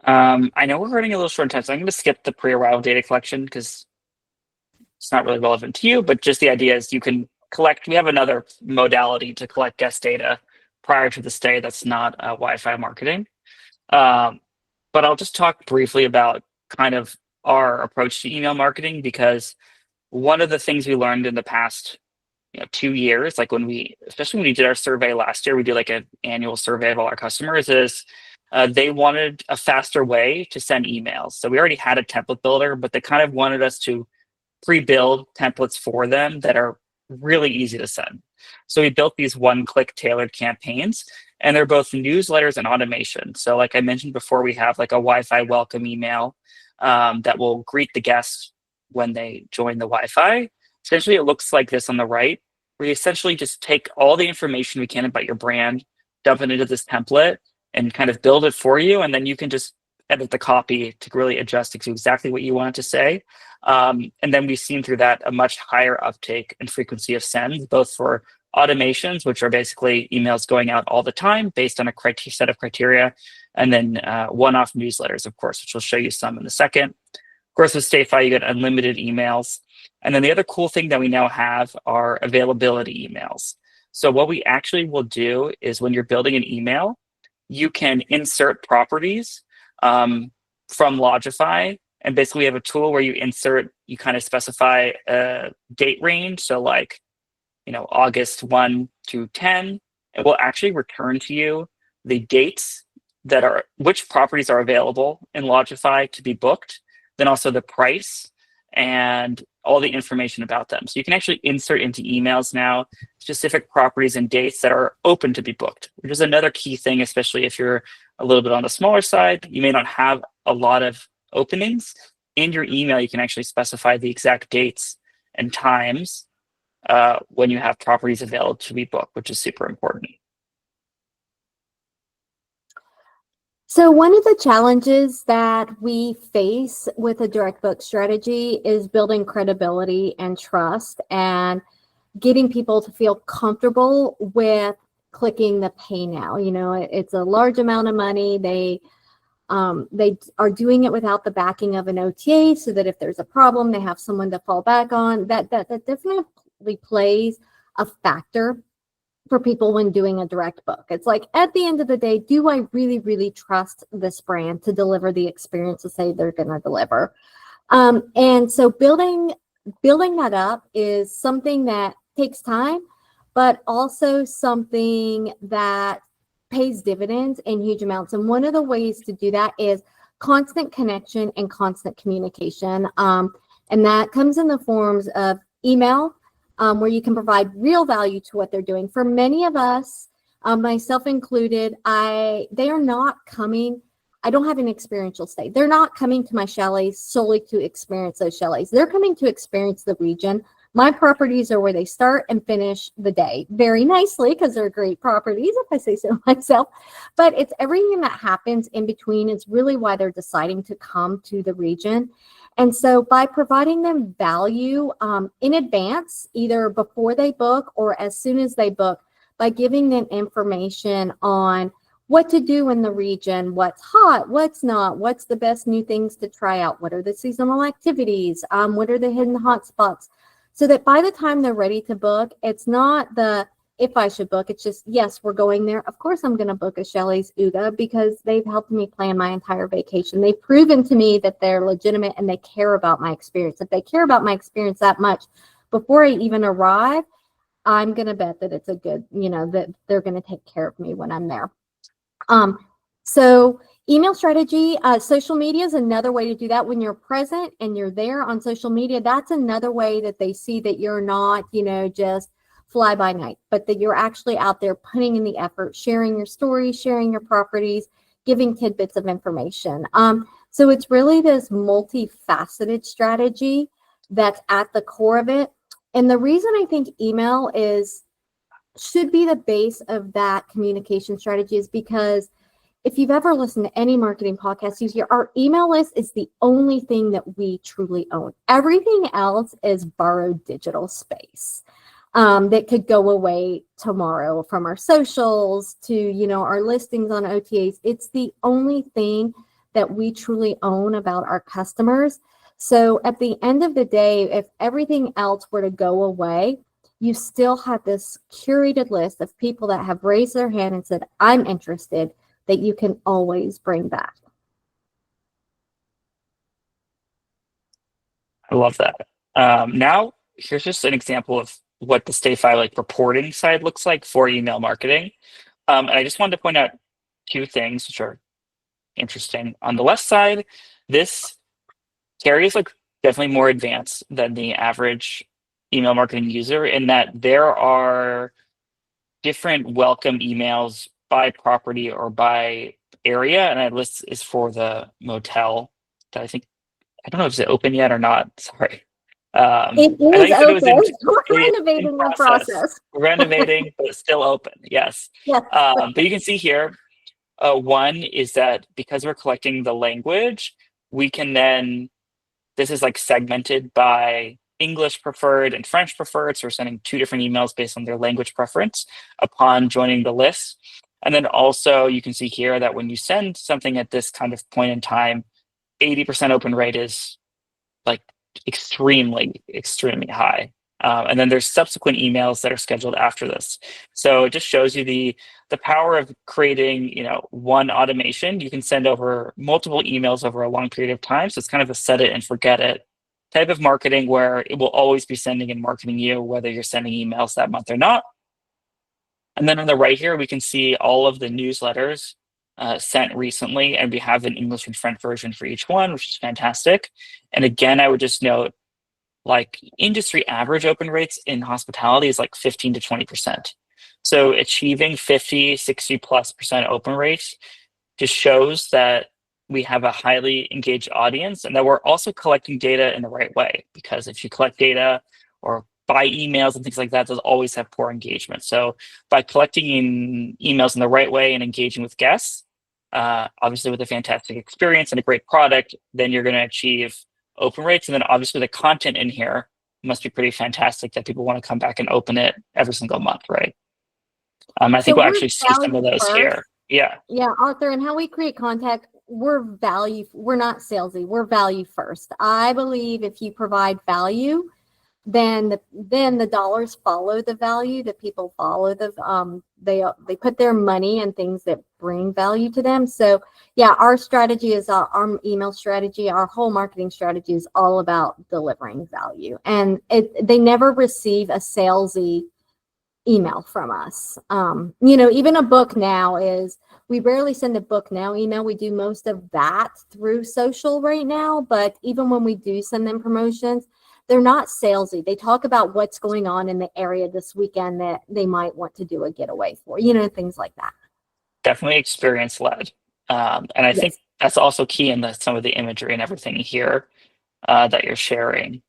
I know we're running a little short on time, so I'm going to skip the pre-arrival data collection because it's not really relevant to you, but just the idea is you can collect, we have another modality to collect guest data prior to the stay that's not Wi-Fi marketing. But I'll just talk briefly about kind of our approach to email marketing, because one of the things we learned in the past 2 years, like especially when we did our survey last year, we did like an annual survey of all our customers, is they wanted a faster way to send emails. So we already had a template builder, but they kind of wanted us to pre-build templates for them that are really easy to send. So we built these one-click tailored campaigns, and they're both newsletters and automation. So like I mentioned before, we have like a Wi-Fi welcome email that will greet the guests when they join the Wi-Fi. Essentially, it looks like this on the right, where you essentially just take all the information we can about your brand, dump it into this template, and kind of build it for you, and then you can just edit the copy to really adjust it to exactly what you want it to say. And then we've seen through that a much higher uptake and frequency of sends, both for automations, which are basically emails going out all the time based on a set of criteria, and then one-off newsletters, of course, which we'll show you some in a second. Of course, with StayFi, you get unlimited emails. And then the other cool thing that we now have are availability emails. So what we actually will do is when you're building an email, you can insert properties from Lodgify. And basically we have a tool where you kind of specify a date range. So like, August 1 to 10, it will actually return to you the dates which properties are available in Lodgify to be booked, then also the price and all the information about them. So you can actually insert into emails now specific properties and dates that are open to be booked, which is another key thing, especially if you're a little bit on the smaller side. You may not have a lot of openings. In your email, you can actually specify the exact dates and times when you have properties available to be booked, which is super important. So one of the challenges that we face with a direct book strategy is building credibility and trust and getting people to feel comfortable with clicking the pay now. It's a large amount of money. They are doing it without the backing of an OTA, so that if there's a problem, they have someone to fall back on. That definitely plays a factor for people when doing a direct book. It's like, at the end of the day, do I really, really trust this brand to deliver the experience to say they're going to deliver? And so building that up is something that takes time, but also something that pays dividends in huge amounts. And one of the ways to do that is constant connection and constant communication. And that comes in the forms of email, where you can provide real value to what they're doing. For many of us, myself included. They are not coming. I don't have an experiential stay. They're not coming to my chalets solely to experience those chalets. They're coming to experience the region. My properties are where they start and finish the day very nicely because they're great properties, if I say so myself. But it's everything that happens in between is really why they're deciding to come to the region. And so by providing them value in advance, either before they book or as soon as they book, by giving them information on what to do in the region, what's hot, what's not, what's the best new things to try out, what are the seasonal activities, what are the hidden hot spots, so that by the time they're ready to book, it's not the if I should book, it's just, yes, we're going there. Of course, I'm going to book a Chalets Hygge because they've helped me plan my entire vacation. They've proven to me that they're legitimate and they care about my experience. If they care about my experience that much, before I even arrive, I'm going to bet that it's a good, that they're going to take care of me when I'm there. So email strategy, social media is another way to do that. When you're present and you're there on social media, that's another way that they see that you're not, just fly by night, but that you're actually out there putting in the effort, sharing your stories, sharing your properties, giving tidbits of information. So it's really this multifaceted strategy that's at the core of it. And the reason I think email should be the base of that communication strategy is because if you've ever listened to any marketing podcast, you hear our email list is the only thing that we truly own. Everything else is borrowed digital space that could go away tomorrow, from our socials to, our listings on OTAs. It's the only thing that we truly own about our customers. So at the end of the day, if everything else were to go away, you still have this curated list of people that have raised their hand and said, I'm interested, that you can always bring back. I love that. Now, here's just an example of what the StayFi reporting side looks like for email marketing. And I just wanted to point out two things which are interesting. On the left side, this Kerri is definitely more advanced than the average email marketing user in that there are different welcome emails by property or by area, and that list is for the motel that I don't know if it's open yet or not. Sorry. It is open. We're renovating the process. Renovating, but it's still open. Yes. Yes. But you can see here, one is that because we're collecting the language, we can then, this is segmented by English preferred and French preferred. So we're sending two different emails based on their language preference upon joining the list. And then also you can see here that when you send something at this kind of point in time, 80% open rate is extremely, extremely high. And then there's subsequent emails that are scheduled after this. So it just shows you the power of creating, one automation. You can send over multiple emails over a long period of time. So it's kind of a set it and forget it type of marketing where it will always be sending and marketing you, whether you're sending emails that month or not. And then on the right here, we can see all of the newsletters sent recently, and we have an English and French version for each one, which is fantastic. And again, I would just note, industry average open rates in hospitality is 15 to 20%. So achieving 50, 60+% open rates just shows that we have a highly engaged audience and that we're also collecting data in the right way. Because if you collect data or by emails and things like that, those always have poor engagement. So by collecting emails in the right way and engaging with guests, obviously with a fantastic experience and a great product, then you're going to achieve open rates. And then obviously the content in here must be pretty fantastic that people want to come back and open it every single month, right? I think we'll actually see some of those here. Yeah. Yeah, Arthur, and how we create content, we're not salesy, we're value first. I believe if you provide value, then the dollars follow the value. The people follow they put their money in things that bring value to them. So yeah, our strategy is our email strategy. Our whole marketing strategy is all about delivering value, and they never receive a salesy email from us. Even a book now we rarely send a book now email. We do most of that through social right now, but even when we do send them promotions, they're not salesy. They talk about what's going on in the area this weekend that they might want to do a getaway for, things like that. Definitely experience led. And I think Yes. that's also key in some of the imagery and everything here that you're sharing.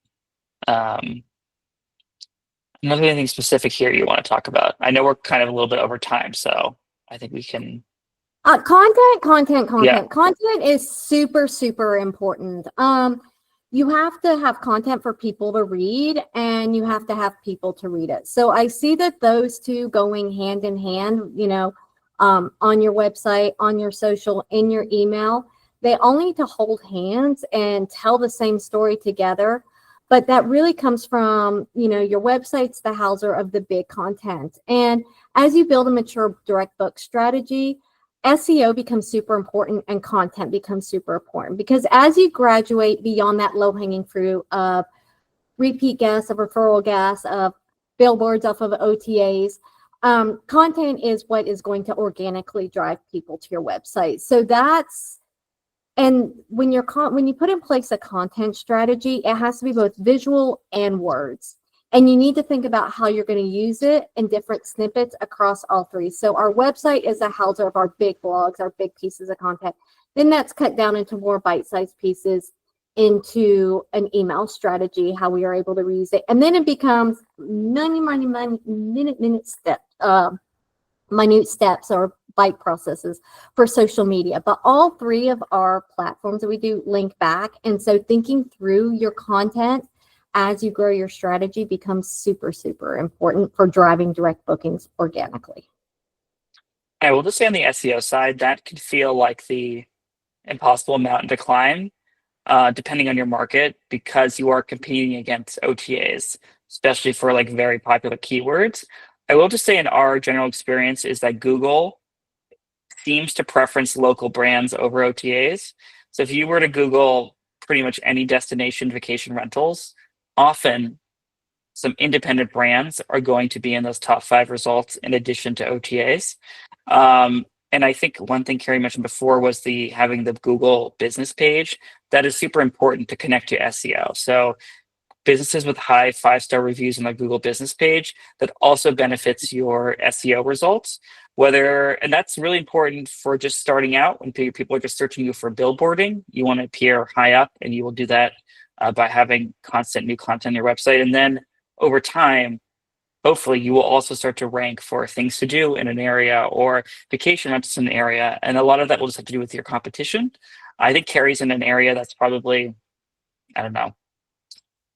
Another anything specific here you want to talk about? I know we're kind of a little bit over time, so I think we can. Content is super, super important. You have to have content for people to read, and you have to have people to read it. So I see that those two going hand in hand, on your website, on your social, in your email, they all need to hold hands and tell the same story together. But that really comes from, your website's the houser of the big content. And as you build a mature direct book strategy, SEO becomes super important and content becomes super important, because as you graduate beyond that low-hanging fruit of repeat guests, of referral guests, of billboards off of OTAs, content is what is going to organically drive people to your website. So and when you put in place a content strategy, it has to be both visual and words. And you need to think about how you're going to use it in different snippets across all three. So our website is a houser of our big blogs, our big pieces of content. Then that's cut down into more bite-sized pieces into an email strategy, how we are able to reuse it. And then it becomes minute steps or bite processes for social media. But all three of our platforms that we do link back. And so thinking through your content as you grow your strategy becomes super, super important for driving direct bookings organically. I will just say on the SEO side, that could feel like the impossible mountain to climb, depending on your market, because you are competing against OTAs, especially for like very popular keywords. I will just say in our general experience is that Google seems to preference local brands over OTAs. So if you were to Google pretty much any destination vacation rentals, often some independent brands are going to be in those top 5 results in addition to OTAs. And I think one thing Kerri mentioned before was having the Google business page. That is super important to connect to SEO. So businesses with high 5-star reviews on their Google business page, that also benefits your SEO results. And that's really important for just starting out when people are just searching you for billboarding. You want to appear high up, and you will do that by having constant new content on your website. And then over time, hopefully you will also start to rank for things to do in an area or vacation rentals in an area. And a lot of that will just have to do with your competition. I think Kerri's in an area that's probably, I don't know,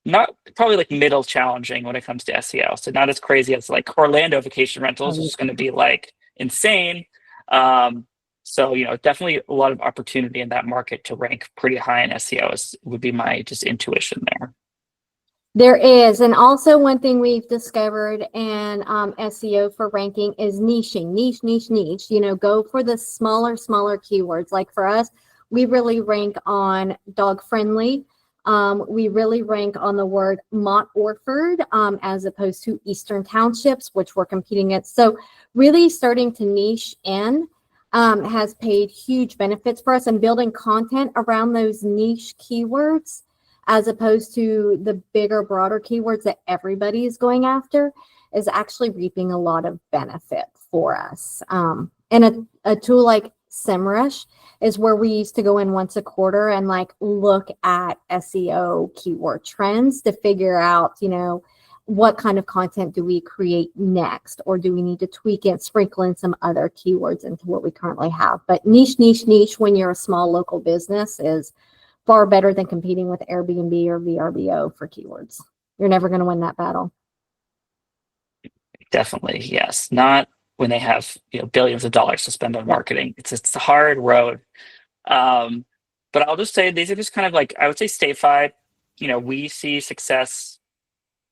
not probably like middle challenging when it comes to SEO. So not as crazy as like Orlando vacation rentals, which is going to be like insane. So, definitely a lot of opportunity in that market to rank pretty high in SEO would be my just intuition there. There is. And also one thing we've discovered in SEO for ranking is niching, niche, go for the smaller keywords. Like for us, we really rank on dog friendly. We really rank on the word Mont Orford as opposed to Eastern Townships, which we're competing against. So really starting to niche in has paid huge benefits for us, and building content around those niche keywords as opposed to the bigger, broader keywords that everybody is going after is actually reaping a lot of benefit for us. And a tool like SEMrush is where we used to go in once a quarter and like look at SEO keyword trends to figure out, what kind of content do we create next, or do we need to tweak it, sprinkle in some other keywords into what we currently have. But niche when you're a small local business is far better than competing with Airbnb or VRBO for keywords. You're never going to win that battle. Definitely, yes. Not when they have billions of dollars to spend on marketing. It's a hard road. But I'll just say these are just kind of like, I would say StayFi, we see success,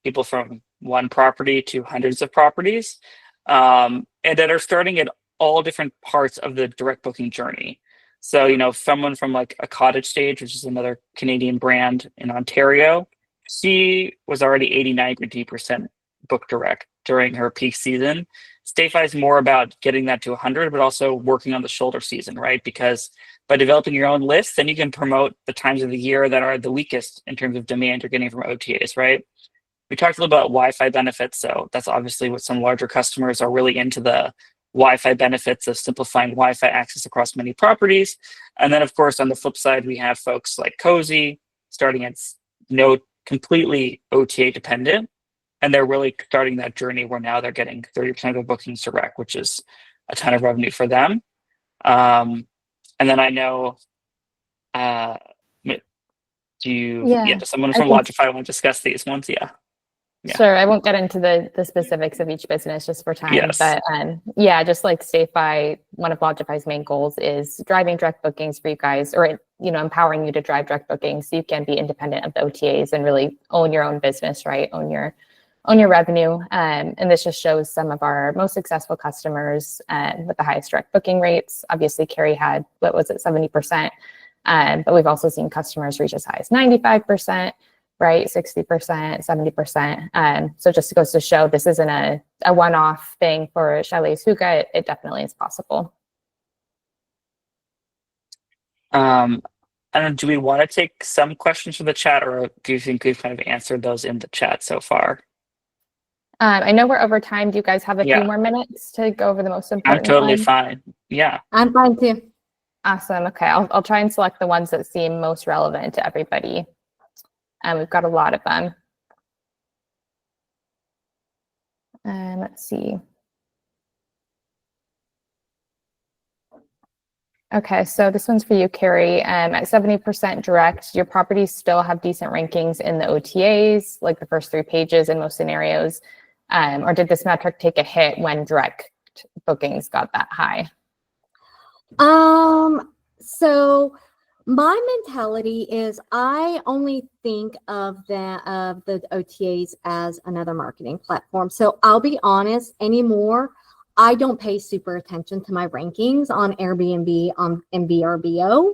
people from one property to hundreds of properties, and that are starting at all different parts of the direct booking journey. So, someone from like a Cottage Stage, which is another Canadian brand in Ontario, she was already 89% booked direct during her peak season. StayFi is more about getting that to 100, but also working on the shoulder season, right? Because by developing your own list, then you can promote the times of the year that are the weakest in terms of demand you're getting from OTAs, right? We talked a little about Wi-Fi benefits, so that's obviously what some larger customers are really into, the Wi-Fi benefits of simplifying Wi-Fi access across many properties. And then, of course, on the flip side, we have folks like Cozy starting at no completely OTA dependent, and they're really starting that journey where now they're getting 30% of their bookings direct, which is a ton of revenue for them. And then I know, does someone I from can Lodgify want to discuss these ones? Yeah. Sure. I won't get into the specifics of each business just for time, Yes. but yeah, just like StayFi, one of Lodgify's main goals is driving direct bookings for you guys, or empowering you to drive direct bookings so you can be independent of the OTAs and really own your own business, right? Own your revenue. And this just shows some of our most successful customers with the highest direct booking rates. Obviously, Kerri had, 70%, but we've also seen customers reach as high as 95%. Right, 60%, 70%. So just goes to show this isn't a one-off thing for Chalets Hygge. It definitely is possible. I don't know, do we want to take some questions from the chat, or do you think we've kind of answered those in the chat so far? I know we're over time. Do you guys have a few Yeah. more minutes to go over the most I'm important totally ones? fine. Yeah. I'm fine too. Awesome. Okay, I'll try and select the ones that seem most relevant to everybody. We've got a lot of them. Let's see. Okay, so this one's for you, Kerri. At 70% direct, your properties still have decent rankings in the OTAs, like the first 3 pages in most scenarios, or did this metric take a hit when direct bookings got that high? So my mentality is I only think of the OTAs as another marketing platform. So I'll be honest, anymore, I don't pay super attention to my rankings on Airbnb and VRBO.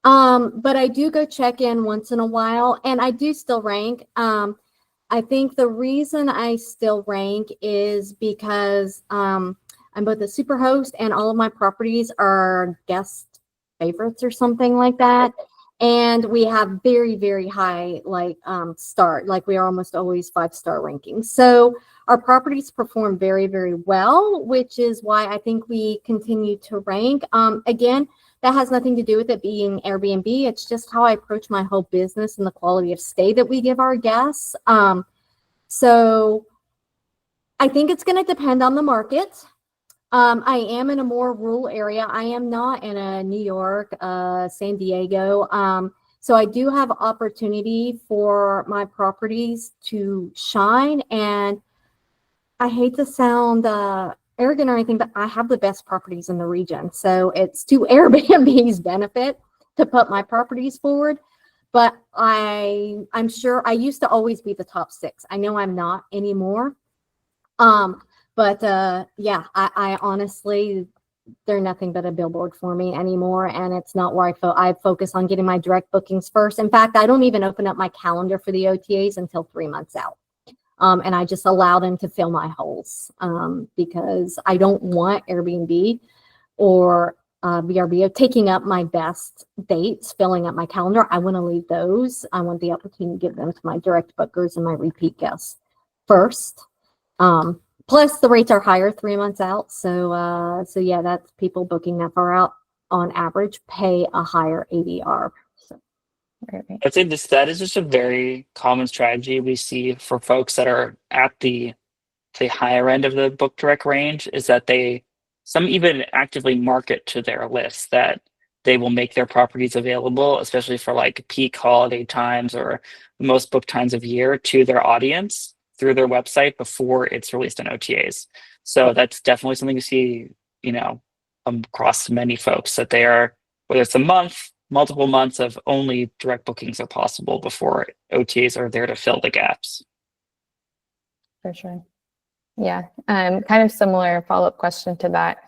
But I do go check in once in a while, and I do still rank. I think the reason I still rank is because I'm both a super host and all of my properties are guest favorites or something like that. And we have very, very high start, like we are almost always 5-star rankings. So our properties perform very, very well, which is why I think we continue to rank. Again, that has nothing to do with it being Airbnb. It's just how I approach my whole business and the quality of stay that we give our guests. So I think it's going to depend on the market. I am in a more rural area. I am not in a New York, San Diego. So I do have opportunity for my properties to shine. And I hate to sound arrogant or anything, but I have the best properties in the region. So it's to Airbnb's benefit to put my properties forward. But I'm sure I used to always be the top 6. I know I'm not anymore. But yeah, I honestly, they're nothing but a billboard for me anymore. And it's not where I focus on getting my direct bookings first. In fact, I don't even open up my calendar for the OTAs until 3 months out. And I just allow them to fill my holes because I don't want Airbnb or VRBO taking up my best dates, filling up my calendar. I want to leave those. I want the opportunity to give them to my direct bookers and my repeat guests first. Plus, the rates are higher 3 months out. So yeah, that's people booking that far out on average pay a higher ADR. So. I'd say that is just a very common strategy we see for folks that are at the higher end of the book direct range, is that some even actively market to their list that they will make their properties available, especially for like peak holiday times or the most booked times of year, to their audience through their website before it's released on OTAs. So that's definitely something you see, across many folks, that they are, whether it's a month, multiple months of only direct bookings are possible before OTAs are there to fill the gaps. For sure. Yeah. Kind of similar follow-up question to that,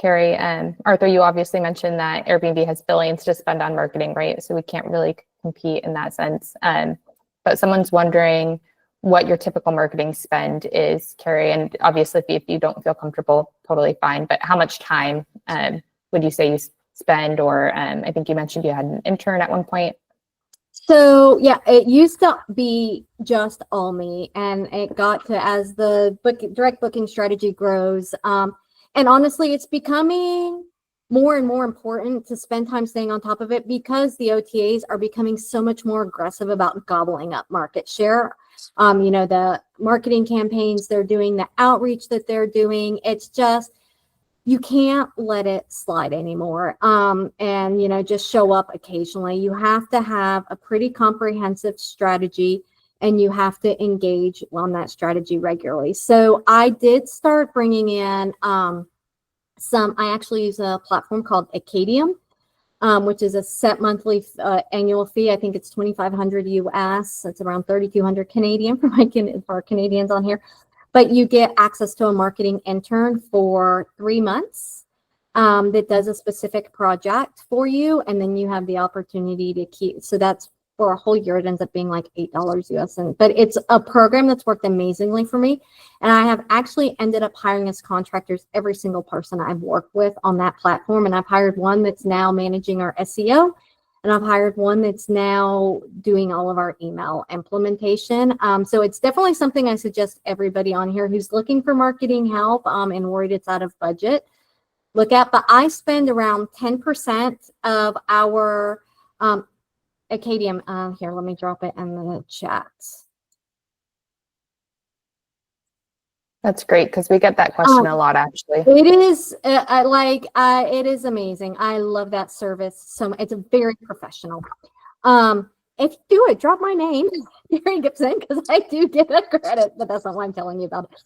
Kerri. Arthur, you obviously mentioned that Airbnb has billions to spend on marketing, right? So we can't really compete in that sense. But someone's wondering, what your typical marketing spend is, Kerri? And obviously, if you don't feel comfortable, totally fine. But how much time would you say you spend? Or I think you mentioned you had an intern at one point. So yeah, it used to be just all me, and it got to, as the direct booking strategy grows, and honestly, it's becoming more and more important to spend time staying on top of it, because the OTAs are becoming so much more aggressive about gobbling up market share. You know, the marketing campaigns they're doing, the outreach that they're doing, it's just, you can't let it slide anymore. And, you know, just show up occasionally. You have to have a pretty comprehensive strategy, and you have to engage on that strategy regularly. So I did start bringing in I actually use a platform called Acadium, which is a set monthly annual fee. I think it's $2,500 US. It's around 3,200 Canadian for our Canadians on here. But you get access to a marketing intern for 3 months that does a specific project for you. And then you have the opportunity to keep, so that's for a whole year. It ends up being like $8 US. But it's a program that's worked amazingly for me. And I have actually ended up hiring as contractors every single person I've worked with on that platform. And I've hired one that's now managing our SEO. And I've hired one that's now doing all of our email implementation. So it's definitely something I suggest everybody on here who's looking for marketing help and worried it's out of budget, look at. But I spend around 10% of our Acadium. Here, let me drop it in the chat. That's great, because we get that question a lot, actually. It is it is amazing. I love that service. So it's a very professional. If you do it, drop my name, Kerri Gibson, because I do get a credit, but that's not why I'm telling you about it.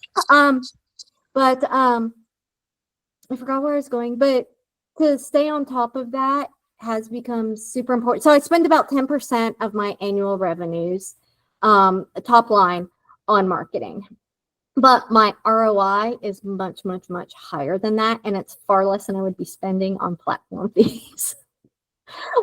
But I forgot where I was going, but to stay on top of that has become super important. So I spend about 10% of my annual revenues, top line, on marketing. But my ROI is much, much, much higher than that. And it's far less than I would be spending on platform fees.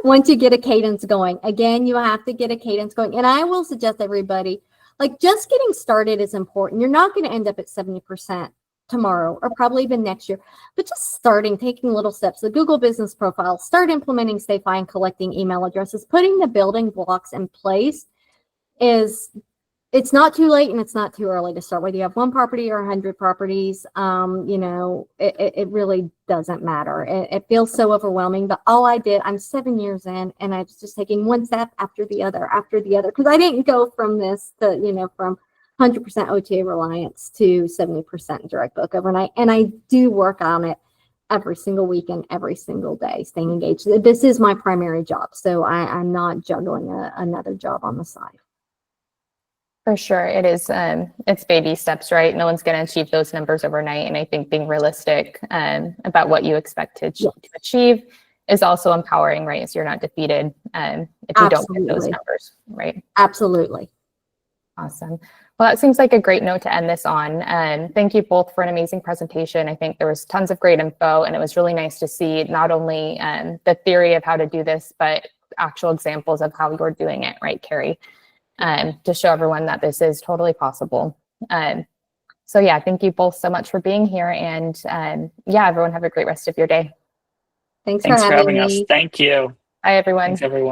Once you get a cadence going, again, you have to get a cadence going. And I will suggest everybody, like, just getting started is important. You're not going to end up at 70% tomorrow or probably even next year, but just starting, taking little steps, the Google business profile, start implementing StayFi and collecting email addresses, putting the building blocks in place it's not too late and it's not too early to start. Whether you have 1 property or 100 properties, you know, it really doesn't matter. It feels so overwhelming, but all I did, I'm 7 years in, and I was just taking one step after the other, because I didn't go from this to, you know, from 100% OTA reliance to 70% direct book overnight. And I do work on it every single week and every single day, staying engaged. This is my primary job, so I'm not juggling another job on the side. For sure. It is, it's baby steps, right? No one's going to achieve those numbers overnight. And I think being realistic about what you expect to achieve is also empowering, right? So you're not defeated if you don't get those numbers, right? Absolutely. Awesome. Well, that seems like a great note to end this on. Thank you both for an amazing presentation. I think there was tons of great info, and it was really nice to see not only the theory of how to do this, but actual examples of how you're doing it, right, Kerri? To show everyone that this is totally possible. So yeah, thank you both so much for being here, and yeah, everyone have a great rest of your day. Thanks for having us. me. Thank you. Bye, everyone. Thanks, everyone.